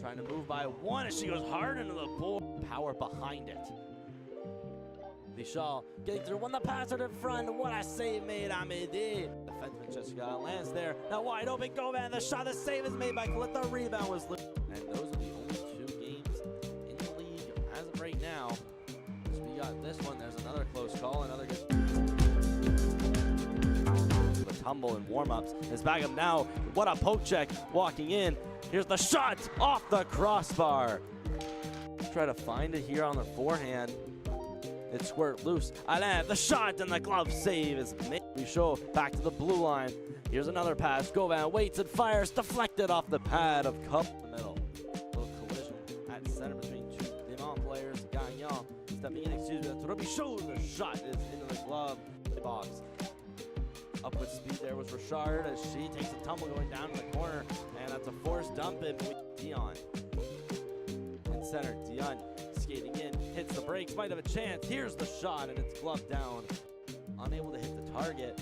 Trying to move by one, and she goes hard into the board. Power behind it. Lichal getting through, won the pass out in front. What a save made, Amédée. Defenseman Jessica lands there. Now wide open, Govan. The shot, the save is made by Colette. The rebound was loose. And those are the only 2 games in the league as of right now. As we got this one, there's another close call, another good. The tumble in warm-ups is back up now. What a poke check walking in. Here's the shot off the crossbar. Try to find it here on the forehand. It squirt loose. Alain, the shot, and the glove save is made. We show back to the blue line. Here's another pass. Govan waits and fires, deflected off the pad of Cup in the middle. Little collision at center between 2 Clement players. Gagnon stepping in, excuse me, to Robichaud. The shot is into the glove box. Up with speed there was Richard as she takes a tumble going down in the corner, and that's a forced dump in between Dion. In center, Dion skating in, hits the brakes, might have a chance. Here's the shot, and it's gloved down. Unable to hit the target.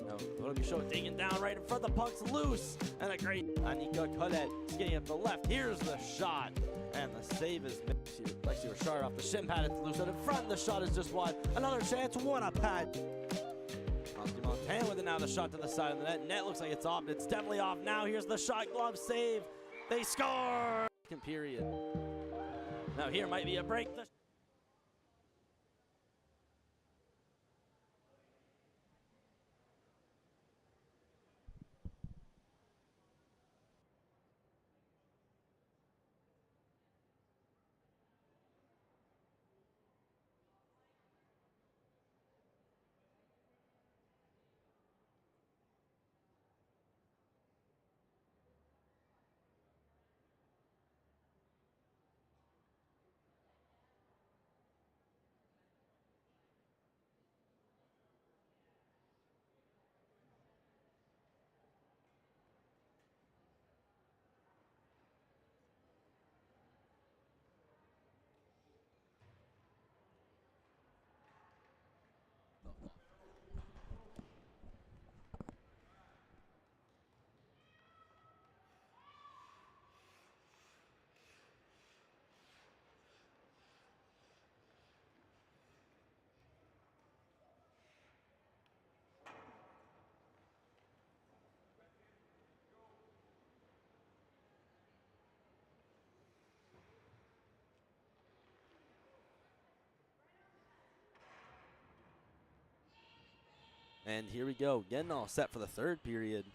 Now, Robichaud taken down right in front. The puck's loose, and a great Annika Colette skating up the left. Here's the shot, and the save is made. Lexi Richard off the shin pad. It's loose out in front. The shot is just wide. Another chance. What a pad. Boutin with it now, the shot to the side of the net. Net looks like it's off. It's definitely off now. Here's the shot, glove save. They score! Second period. Now here might be a break. And here we go, getting all set for the third period.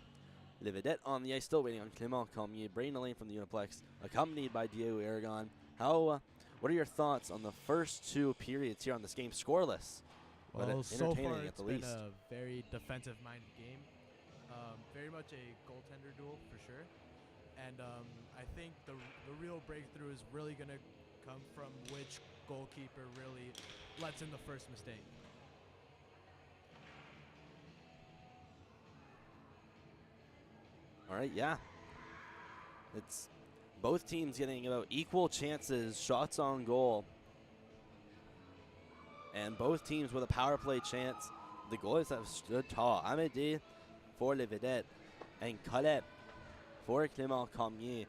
Le Vedette on the ice, still waiting on Clement-Cormier. Brayden Lane from the Uniplex, accompanied by Diego Aragon. What are your thoughts on the first two periods here on this game? Scoreless, well, but so entertaining far at it's the been least. a very defensive-minded game. Very much a goaltender duel for sure. And I think the real breakthrough is really going to come from which goalkeeper really lets in the first mistake. All right, yeah. It's both teams getting about equal chances, shots on goal. And both teams with a power play chance. The goalies have stood tall. Amédée for Le Vedette and Colette for Clement-Cormier,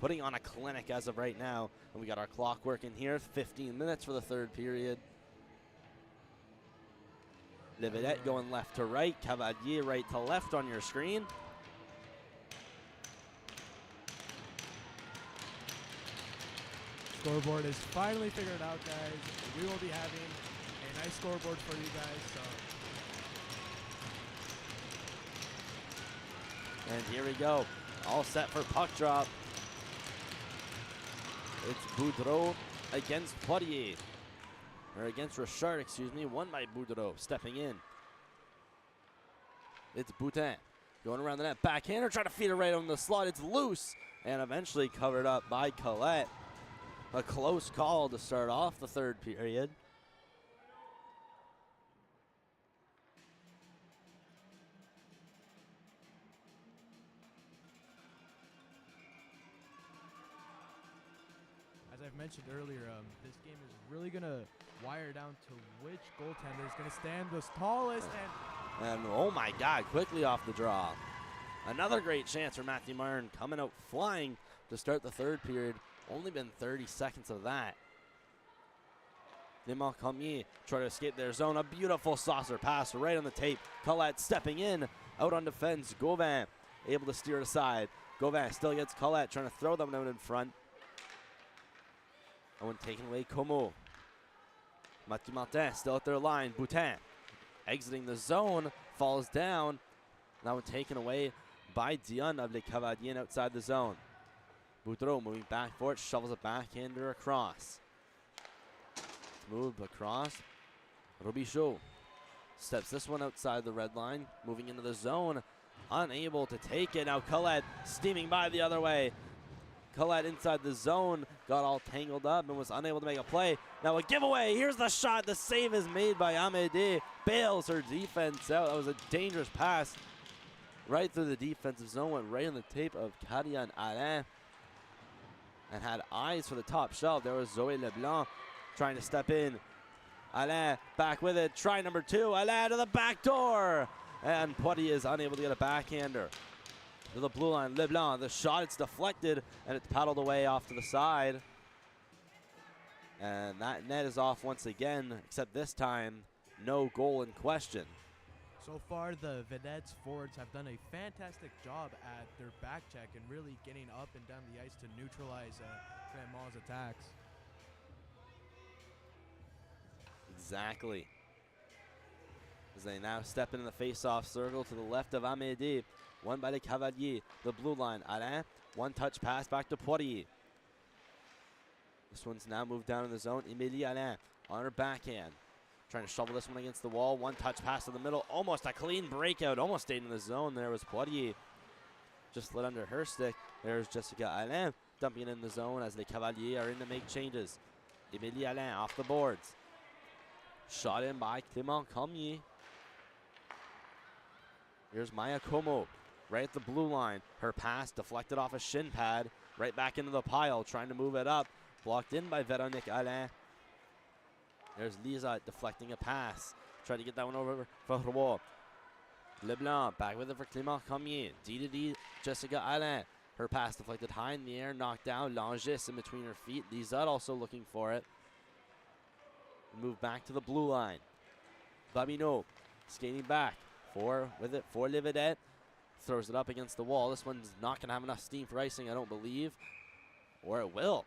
putting on a clinic as of right now. And we got our clock working here. 15 minutes for the third period. Le Vedette going left to right. Cavalier right to left on your screen. Scoreboard is finally figured out, guys. We will be having a nice scoreboard for you guys. And here we go. All set for puck drop. It's Boudreau against Poirier. Or against Richard, excuse me. Won by Boudreau, stepping in. It's Boutin going around the net. Backhander, trying to feed it right on the slot. It's loose and eventually covered up by Colette. A close call to start off the third period. As I've mentioned earlier, this game is really going to wire down to which goaltender is going to stand the tallest. And oh my God, quickly off the draw. Another great chance for Mathieu-Martin coming out flying to start the third period. Only been 30 seconds of that. Clement-Cormier trying to escape their zone. A beautiful saucer pass right on the tape. Colette stepping in, out on defense. Gauvin able to steer it aside. Gauvin still gets Colette, trying to throw them out in front. That one taken away, Como. Mathieu-Martin still at their line. Boutin exiting the zone, falls down. That one taken away by Dion of Le Cavalier outside the zone. Boudreau moving back for it, shovels a backhander across. It's moved across. Robichaud steps this one outside the red line, moving into the zone, unable to take it. Now Colette steaming by the other way. Colette inside the zone, got all tangled up and was unable to make a play. Now a giveaway, here's the shot, the save is made by Amédée. Bails her defense out. That was a dangerous pass right through the defensive zone, went right on the tape of Karian Alain. And had eyes for the top shelf. There was Zoe Leblanc trying to step in. Alain back with it. Try number two. Alain to the back door. And Poirier is unable to get a backhander. To the blue line. Leblanc, the shot, it's deflected, and it's paddled away off to the side. And that net is off once again, except this time, no goal in question. So far, the Vedettes forwards have done a fantastic job at their back check and really getting up and down the ice to neutralize Clement-Cormier's attacks. Exactly. As they now step into the face-off circle to the left of Amédée. Won by the Cavalier. The blue line, Alain. One touch pass back to Poirier. This one's now moved down in the zone. Emilie Alain on her backhand. Trying to shovel this one against the wall. One touch pass to the middle. Almost a clean breakout. Almost stayed in the zone. There was Poirier. Just slid under her stick. There's Jessica Alain dumping it in the zone as the Cavalier are in to make changes. Emilie Alain off the boards. Shot in by Clement-Cormier. Here's Maya Como right at the blue line. Her pass deflected off a shin pad. Right back into the pile. Trying to move it up. Blocked in by Véronique Alain. There's Lisa deflecting a pass. Trying to get that one over for Roy. Leblanc back with it for Clement-Cormier. D2D, Jessica Alain. Her pass deflected high in the air, knocked down. Langis in between her feet. Lisa also looking for it. Move back to the blue line. Babino skating back. With it for Le Vedette. Throws it up against the wall. This one's not going to have enough steam for icing, I don't believe. Or it will.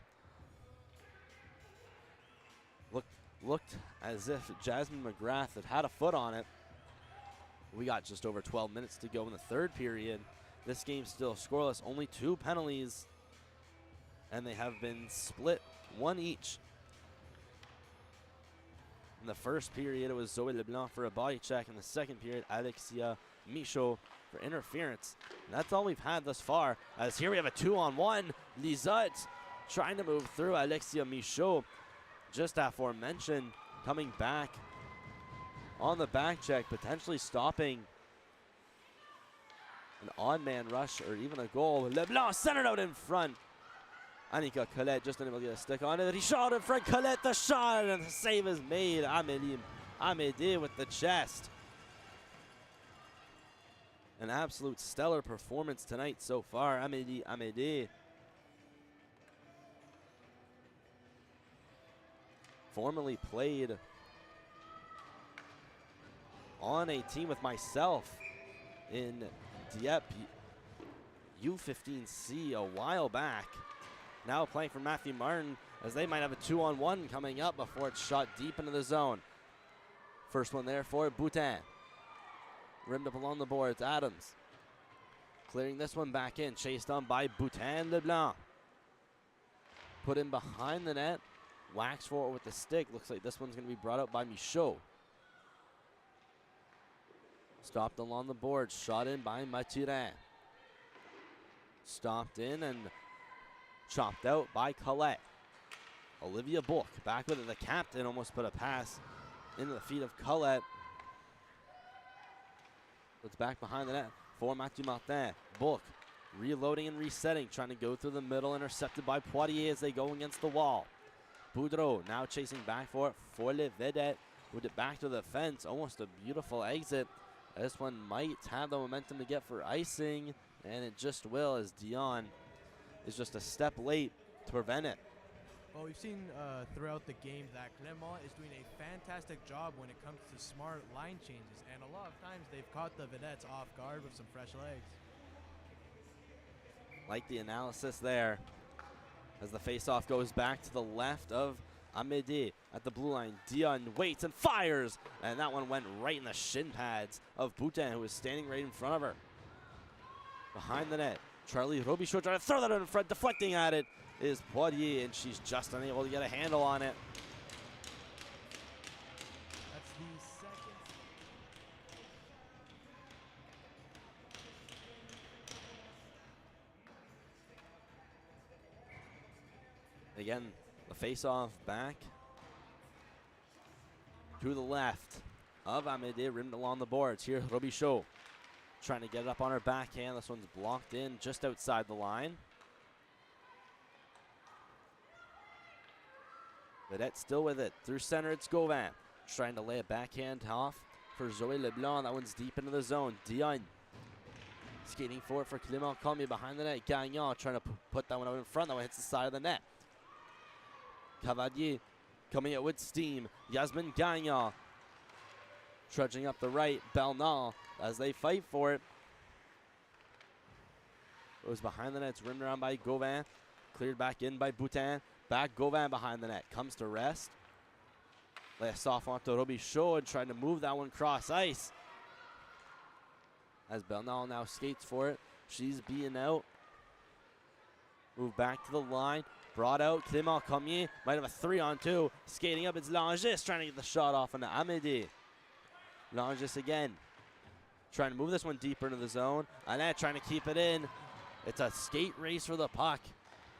Looked as if Jasmine McGrath had a foot on it. We got just over 12 minutes to go in the third period. This game's still scoreless, only 2 penalties. And they have been split, 1 each. In the first period, it was Zoe Leblanc for a body check. In the second period, Alexia Michaud for interference. And that's all we've had thus far, as here we have a 2-on-1. Lizotte trying to move through Alexia Michaud. Just aforementioned, coming back on the back check, potentially stopping an odd-man rush or even a goal. Leblanc centered out in front. Annika Colette just unable to get a stick on it. He shot in front. Colette the shot, and the save is made. Amédée with the chest. An absolute stellar performance tonight so far. Amédée. Formerly played on a team with myself in Dieppe U15C a while back. Now playing for Mathieu-Martin, as they might have a 2-on-1 coming up before it's shot deep into the zone. First one there for Boutin. Rimmed up along the boards, Adams. Clearing this one back in, chased on by Boutin Leblanc. Put in behind the net. Wax forward with the stick. Looks like this one's going to be brought up by Michaud. Stopped along the board. Shot in by Mathurin. Stopped in and chopped out by Colette. Olivia Book back with it. The captain almost put a pass into the feet of Colette. It's back behind the net for Mathieu-Martin. Book reloading and resetting. Trying to go through the middle. Intercepted by Poirier as they go against the wall. Boudreau now chasing back for Le Vedette. With it back to the fence. Almost a beautiful exit. This one might have the momentum to get for icing. And it just will, as Dion is just a step late to prevent it. Well, we've seen throughout the game that Clement is doing a fantastic job when it comes to smart line changes. And a lot of times they've caught the Vedettes off guard with some fresh legs. Like the analysis there. As the faceoff goes back to the left of Amédée at the blue line. Dion waits and fires. And that one went right in the shin pads of Boutin, who was standing right in front of her. Behind the net, Charlie Robichaud trying to throw that in front. Deflecting at it is Poirier, and she's just unable to get a handle on it. That's the second. Again, the face-off back to the left of Amédée, rimmed along the boards. Here, Robichaud trying to get it up on her backhand. This one's blocked in just outside the line. Vedette still with it. Through center, it's Gauvin. Trying to lay a backhand off for Zoe Leblanc. That one's deep into the zone. Dion skating forward for Clement-Cormier behind the net. Gagnon trying to put that one out in front. That one hits the side of the net. Cavalier coming out with steam. Yasmin Gagnon Trudging up the right, Bernal as they fight for it. Goes behind the net, it's rimmed around by Gauvin. Cleared back in by Boutin. Back Gauvin behind the net, comes to rest. Lays off onto Robichaud, trying to move that one cross ice. As Bernal now skates for it, she's being out. Move back to the line, brought out. Clement-Cormier might have a 3-on-2. Skating up, it's Langis trying to get the shot off into Amédée. Langis again, trying to move this one deeper into the zone. Annette trying to keep it in. It's a skate race for the puck.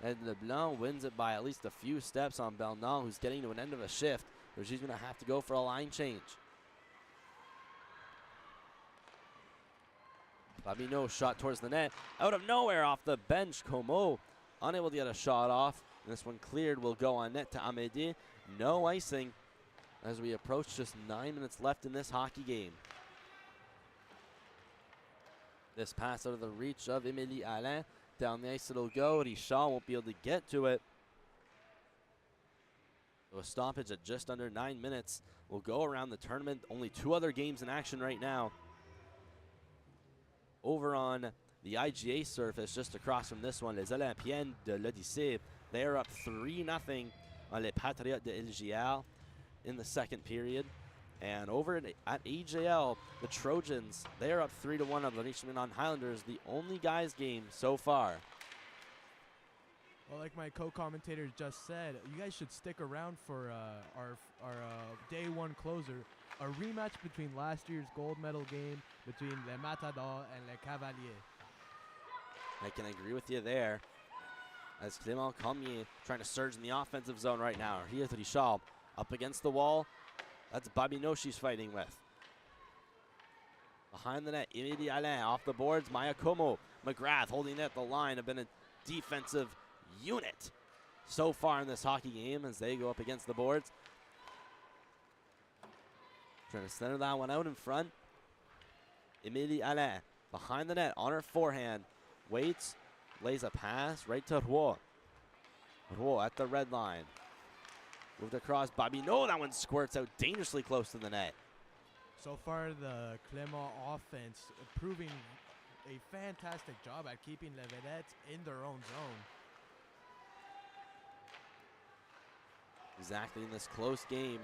And Leblanc wins it by at least a few steps on Bernal, who's getting to an end of a shift, where she's going to have to go for a line change. Babineau shot towards the net. Out of nowhere off the bench, Como unable to get a shot off. And this one cleared will go on net to Amédée. No icing as we approach just 9 minutes left in this hockey game. This pass out of the reach of Émilie Alain. Down the ice it'll go. Richard won't be able to get to it. So a stoppage at just under 9 minutes. We'll go around the tournament. Only 2 other games in action right now. Over on the IGA surface, just across from this one, les Olympiennes de l'Odyssée. They are up 3-0 on les Patriotes de LGR in the second period. And over at AJL, the Trojans, they are up 3-1 on the Richmond Highlanders, the only guys game so far. Well, like my co-commentator just said, you guys should stick around for our day one closer, a rematch between last year's gold medal game between Les Matadors and Les Cavaliers. I can agree with you there. As Clement-Cormier trying to surge in the offensive zone right now. Here's Richard up against the wall. That's Babineau she's fighting with. Behind the net, Émilie Alain off the boards. Maya Como, McGrath holding at the line, have been a defensive unit so far in this hockey game as they go up against the boards. Trying to center that one out in front. Émilie Alain behind the net on her forehand. Waits, lays a pass right to Roy. Roy at the red line. Moved across Babineau. That one squirts out dangerously close to the net. So far, the Clement offense proving a fantastic job at keeping Les Vedettes in their own zone. Exactly in this close game.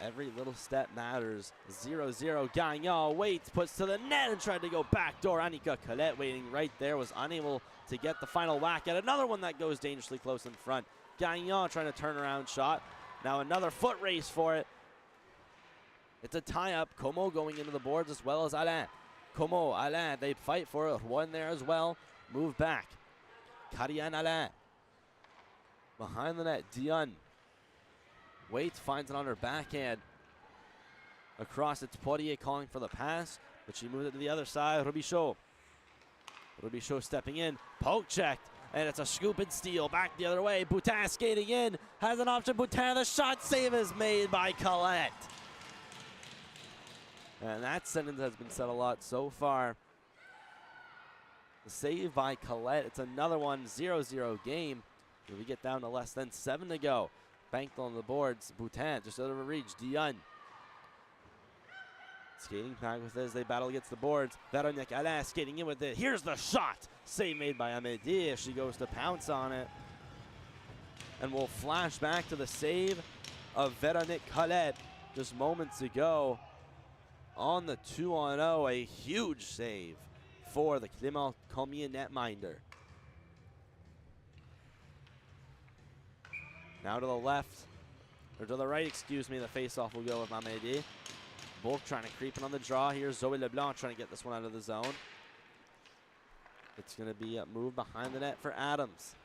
Every little step matters. 0-0. Gagnon waits, puts to the net and tried to go backdoor. Annika Colette waiting right there, was unable to get the final whack at another one that goes dangerously close in front. Gagnon trying to turn around shot. Now another foot race for it. It's a tie-up. Como going into the boards as well as Alain. Como, Alain, they fight for it. One there as well. Move back. Karianne Alain. Behind the net, Dion. Waits, finds it on her backhand. Across, it's Poirier calling for the pass, but she moved it to the other side. Robichaud. Robichaud stepping in. Poke checked. And it's a scoop and steal back the other way. Boutin skating in. Has an option. Boutin, the shot save is made by Colette. And that sentence has been said a lot so far. The save by Colette. It's another one. 0-0 game. We get down to less than 7 to go. Banked on the boards. Boutin just out of reach. Dion. Skating back with it as they battle against the boards. Véronique Alain skating in with it. Here's the shot. Save made by Amédée. She goes to pounce on it. And we'll flash back to the save of Véronique Colette just moments ago. On the 2-on-0, a huge save for the Clement-Cormier netminder. Now to the left, or to the right, excuse me, the face-off will go with Amédée. Both trying to creep in on the draw here. Zoe Leblanc trying to get this one out of the zone. It's going to be a move behind the net for Adams.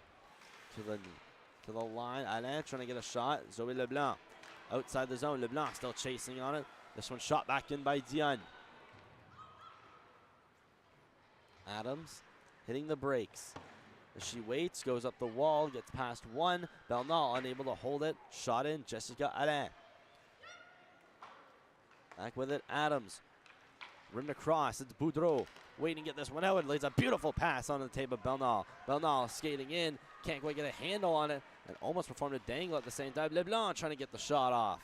To the line, Alain trying to get a shot. Zoe Leblanc outside the zone. Leblanc still chasing on it. This one shot back in by Dion. Adams hitting the brakes. As she waits, goes up the wall, gets past one. Bernal unable to hold it. Shot in, Jessica Alain. Back with it, Adams. Rimmed across, it's Boudreau. Waiting to get this one out and lays a beautiful pass onto the tape of Bernal. Bernal skating in, can't quite get a handle on it, and almost performed a dangle at the same time. Leblanc trying to get the shot off.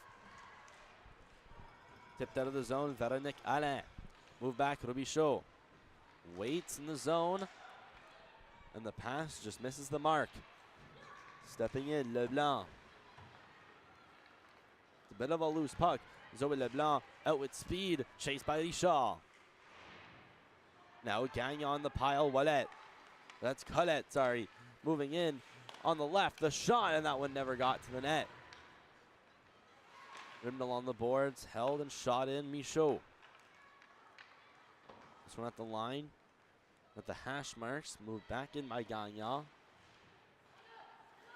Tipped out of the zone, Véronique Alain. Move back, Robichaud. Waits in the zone. And the pass just misses the mark. Stepping in, Leblanc. It's a bit of a loose puck. Zoe Leblanc out with speed, chased by Richard. Now Gagnon on the pile, Wallet. That's Colette, sorry. Moving in on the left, the shot, and that one never got to the net. Rimnall on the boards, held and shot in, Michaud. This one at the line, with the hash marks, moved back in by Gagnon.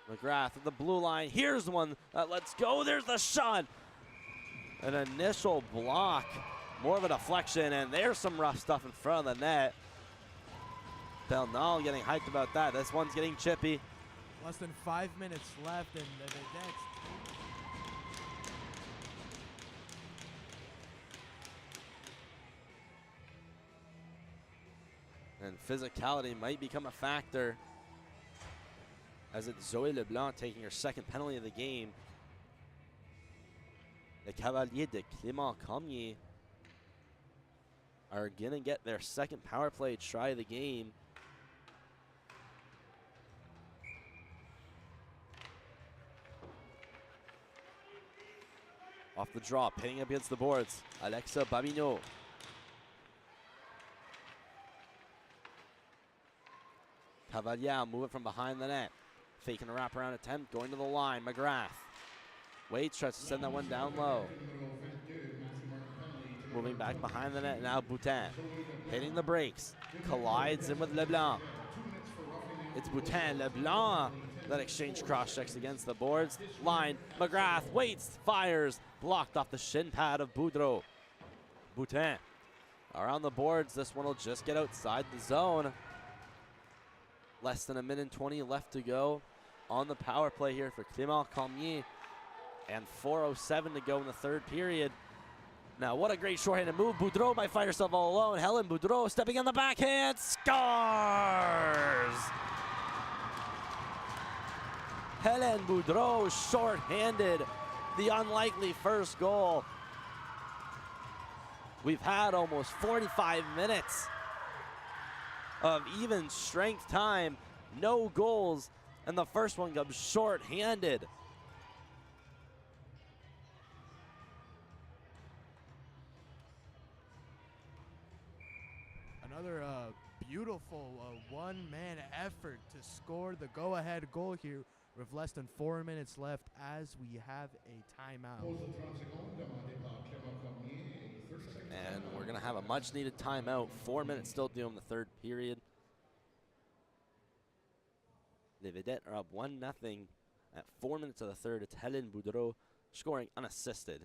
McGrath at the blue line, here's one that lets go, there's the shot. An initial block, more of a deflection, and there's some rough stuff in front of the net. Bernal getting hyped about that. This one's getting chippy. Less than 5 minutes left, and the Vedettes. And physicality might become a factor, as it's Zoe Leblanc taking her second penalty of the game. The Cavaliers de Clement-Cormier are going to get their second power play try of the game. Off the draw, pinning up against the boards, Alexa Babineau. Cavalier moving from behind the net. Faking a wraparound attempt, going to the line, McGrath. Waits, tries to send that one down low. Moving back behind the net now, Boutin. Hitting the brakes, collides in with Leblanc. It's Boutin, Leblanc. That exchange cross checks against the boards. Line, McGrath waits, fires. Blocked off the shin pad of Boudreau. Boutin around the boards. This one will just get outside the zone. Less than a minute and 20 left to go on the power play here for Clement-Cormier. And 4:07 to go in the third period. Now, what a great shorthanded move. Boudreau might find herself all alone. Helen Boudreau stepping on the backhand. Scores! Helen Boudreau shorthanded. The unlikely first goal. We've had almost 45 minutes of even strength time. No goals. And the first one comes shorthanded. Another beautiful one-man effort to score the go-ahead goal here with less than 4 minutes left as we have a timeout. And we're going to have a much-needed timeout. 4 minutes still to go in the third period. The Vedettes are up 1-0 at 4 minutes of the third. It's Helen Boudreau scoring unassisted.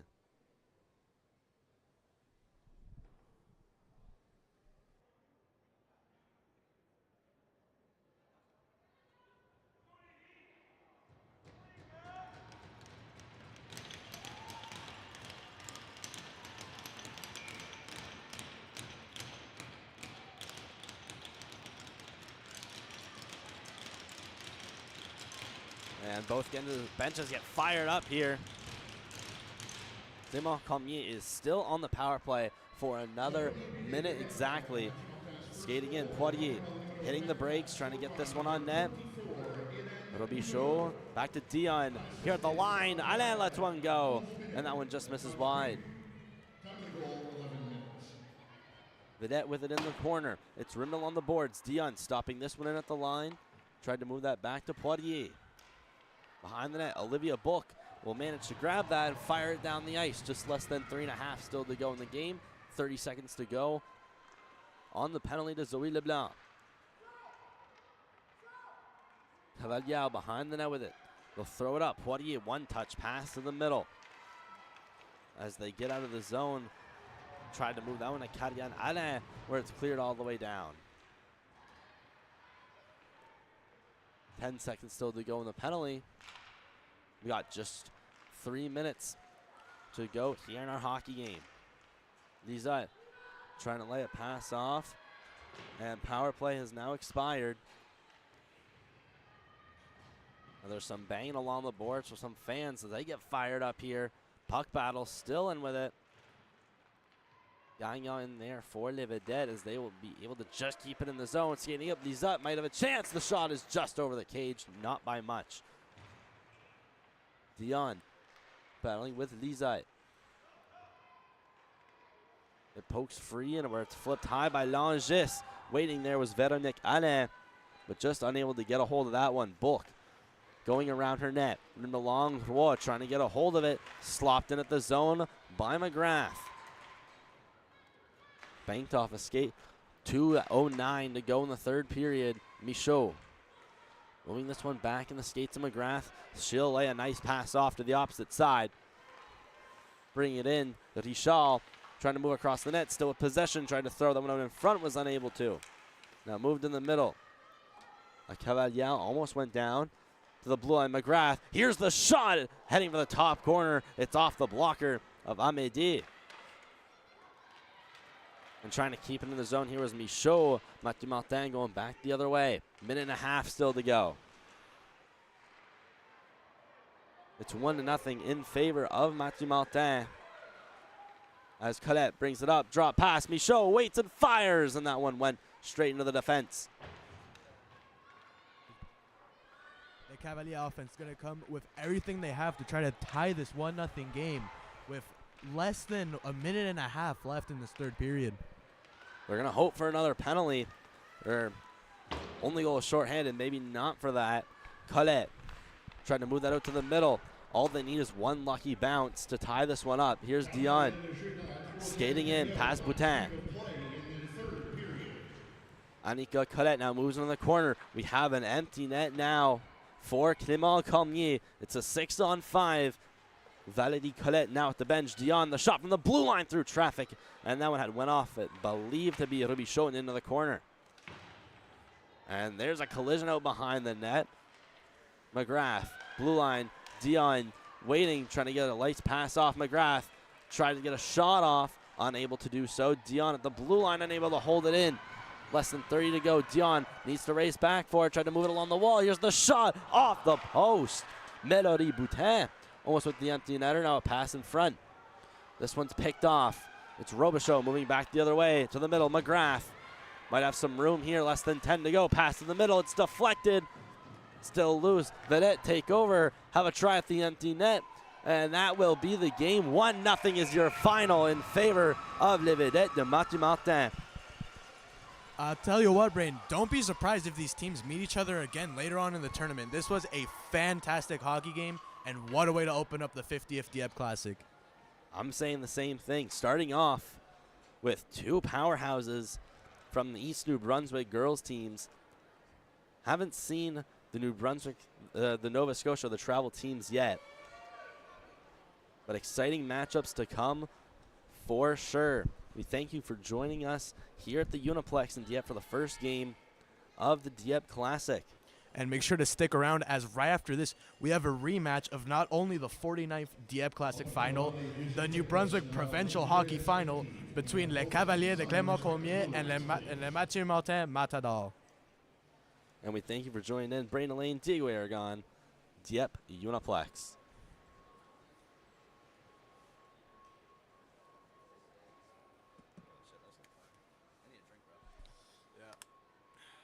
And both get into the benches, get fired up here. Clement-Cormier is still on the power play for another minute exactly. Skating in, Poirier hitting the brakes, trying to get this one on net. Robichaud back to Dion here at the line. Alain lets one go, and that one just misses wide. Vedette with it in the corner. It's Rimnall on the boards. Dion stopping this one in at the line. Tried to move that back to Poirier. Behind the net, Olivia Book will manage to grab that and fire it down the ice. Just less than 3.5 still to go in the game. 30 seconds to go on the penalty to Zoe Leblanc. Cavalier behind the net with it. They'll throw it up. Poirier, one-touch pass to the middle. As they get out of the zone, tried to move that one to Karian Alain, where it's cleared all the way down. 10 seconds still to go in the penalty. We got just 3 minutes to go here in our hockey game. Lisa trying to lay a pass off, and power play has now expired. And there's some banging along the boards for some fans as they get fired up here. Puck battle still in with it. Gagnon in there for Les Vedettes as they will be able to just keep it in the zone. Skating up, Lizette might have a chance. The shot is just over the cage, not by much. Dion battling with Lizette. It pokes free and where it's flipped high by Langis. Waiting there was Véronique Alain, but just unable to get a hold of that one. Bulk going around her net. And the long Roy trying to get a hold of it. Slopped in at the zone by McGrath. Banked off a skate. 2:09 to go in the third period. Michaud moving this one back in the skates of McGrath. She'll lay a nice pass off to the opposite side. Bring it in. Richard trying to move across the net. Still with possession. Tried to throw that one out in front. Was unable to. Now moved in the middle. A Cavalier almost went down to the blue line. McGrath. Here's the shot. Heading for the top corner. It's off the blocker of Amédée. And trying to keep it in the zone here was Michaud. Mathieu-Martin going back the other way. Minute and a half still to go. It's 1-0 in favor of Mathieu-Martin. As Colette brings it up, drop pass. Michaud waits and fires, and that one went straight into the defense. The Cavalier offense is going to come with everything they have to try to tie this 1-0 game with less than a minute and a half left in this third period. They're going to hope for another penalty. Their only goal is shorthanded, maybe not for that. Colette trying to move that out to the middle. All they need is one lucky bounce to tie this one up. Here's Dion skating in past Boutin. Annika Colette now moves into the corner. We have an empty net now for Clement-Cormier. It's a 6-on-5. Valérie Colette now at the bench. Dion, the shot from the blue line through traffic. And that one went off, it believed to be Robichaud into the corner. And there's a collision out behind the net. McGrath, blue line. Dion waiting, trying to get a light pass off McGrath. Tried to get a shot off, unable to do so. Dion at the blue line, unable to hold it in. Less than 30 to go. Dion needs to race back for it. Tried to move it along the wall. Here's the shot off the post. Melody Boutin almost with the empty netter. Now a pass in front. This one's picked off. It's Robichaud moving back the other way to the middle. McGrath might have some room here. Less than 10 to go. Pass in the middle. It's deflected. Still loose. Vedette take over. Have a try at the empty net. And that will be the game. 1-0 is your final in favor of Les Vedettes de Mathieu-Martin. I'll tell you what, Brain, don't be surprised if these teams meet each other again later on in the tournament. This was a fantastic hockey game, and what a way to open up the 50th Dieppe Classic. I'm saying the same thing. Starting off with two powerhouses from the East New Brunswick girls teams. Haven't seen the New Brunswick, the Nova Scotia, the travel teams yet. But exciting matchups to come for sure. We thank you for joining us here at the Uniplex in Dieppe for the first game of the Dieppe Classic. And make sure to stick around, as right after this, we have a rematch of not only the 49th Dieppe Classic final, the New Brunswick Provincial Hockey Final between Les Cavaliers de Clement-Cormier and Les Mathieu-Martin Matador. And we thank you for joining in. Brain Elaine, Diego Aragon, Dieppe Uniplex.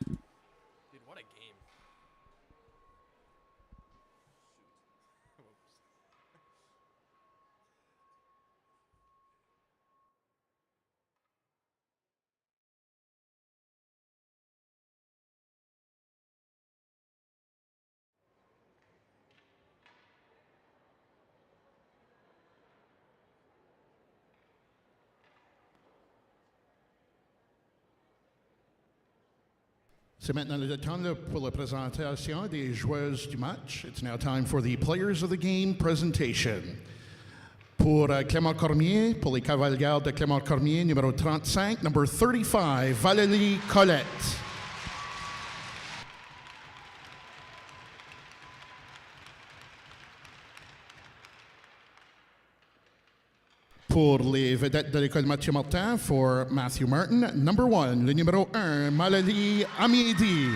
Dude, what a game. C'est maintenant le temps pour la présentation des joueuses du match. It's now time for the players of the game presentation. Pour Clement-Cormier, pour les Cavaliers de Clement-Cormier, numéro 35, number 35, Valérie Colette. Pour les vedettes de l'école Mathieu-Martin, for Matthew Martin, number 1, le numéro 1, Malali Amiedi.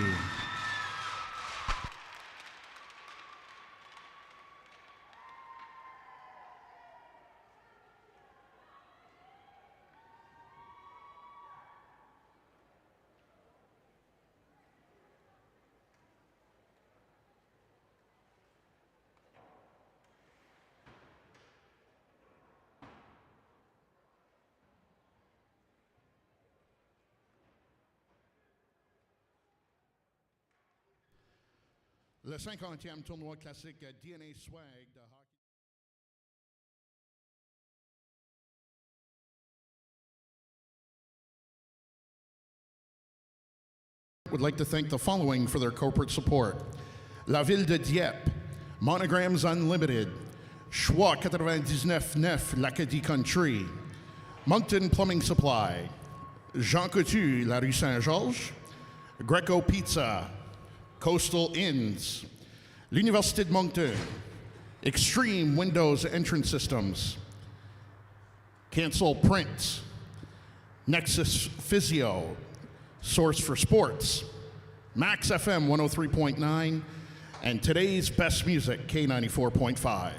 Le 50e tournoi classique DNA Swag de hockey. Would like to thank the following for their corporate support. La Ville de Dieppe, Monograms Unlimited, Choix 99.9 l'Acadie Country, Moncton Plumbing Supply, Jean Coutu, La Rue Saint-Georges, Greco Pizza, Coastal Inns, l'Université de Moncton, Extreme Windows Entrance Systems, Cancel Print, Nexus Physio, Source for Sports, Max FM 103.9, and today's best music, K94.5.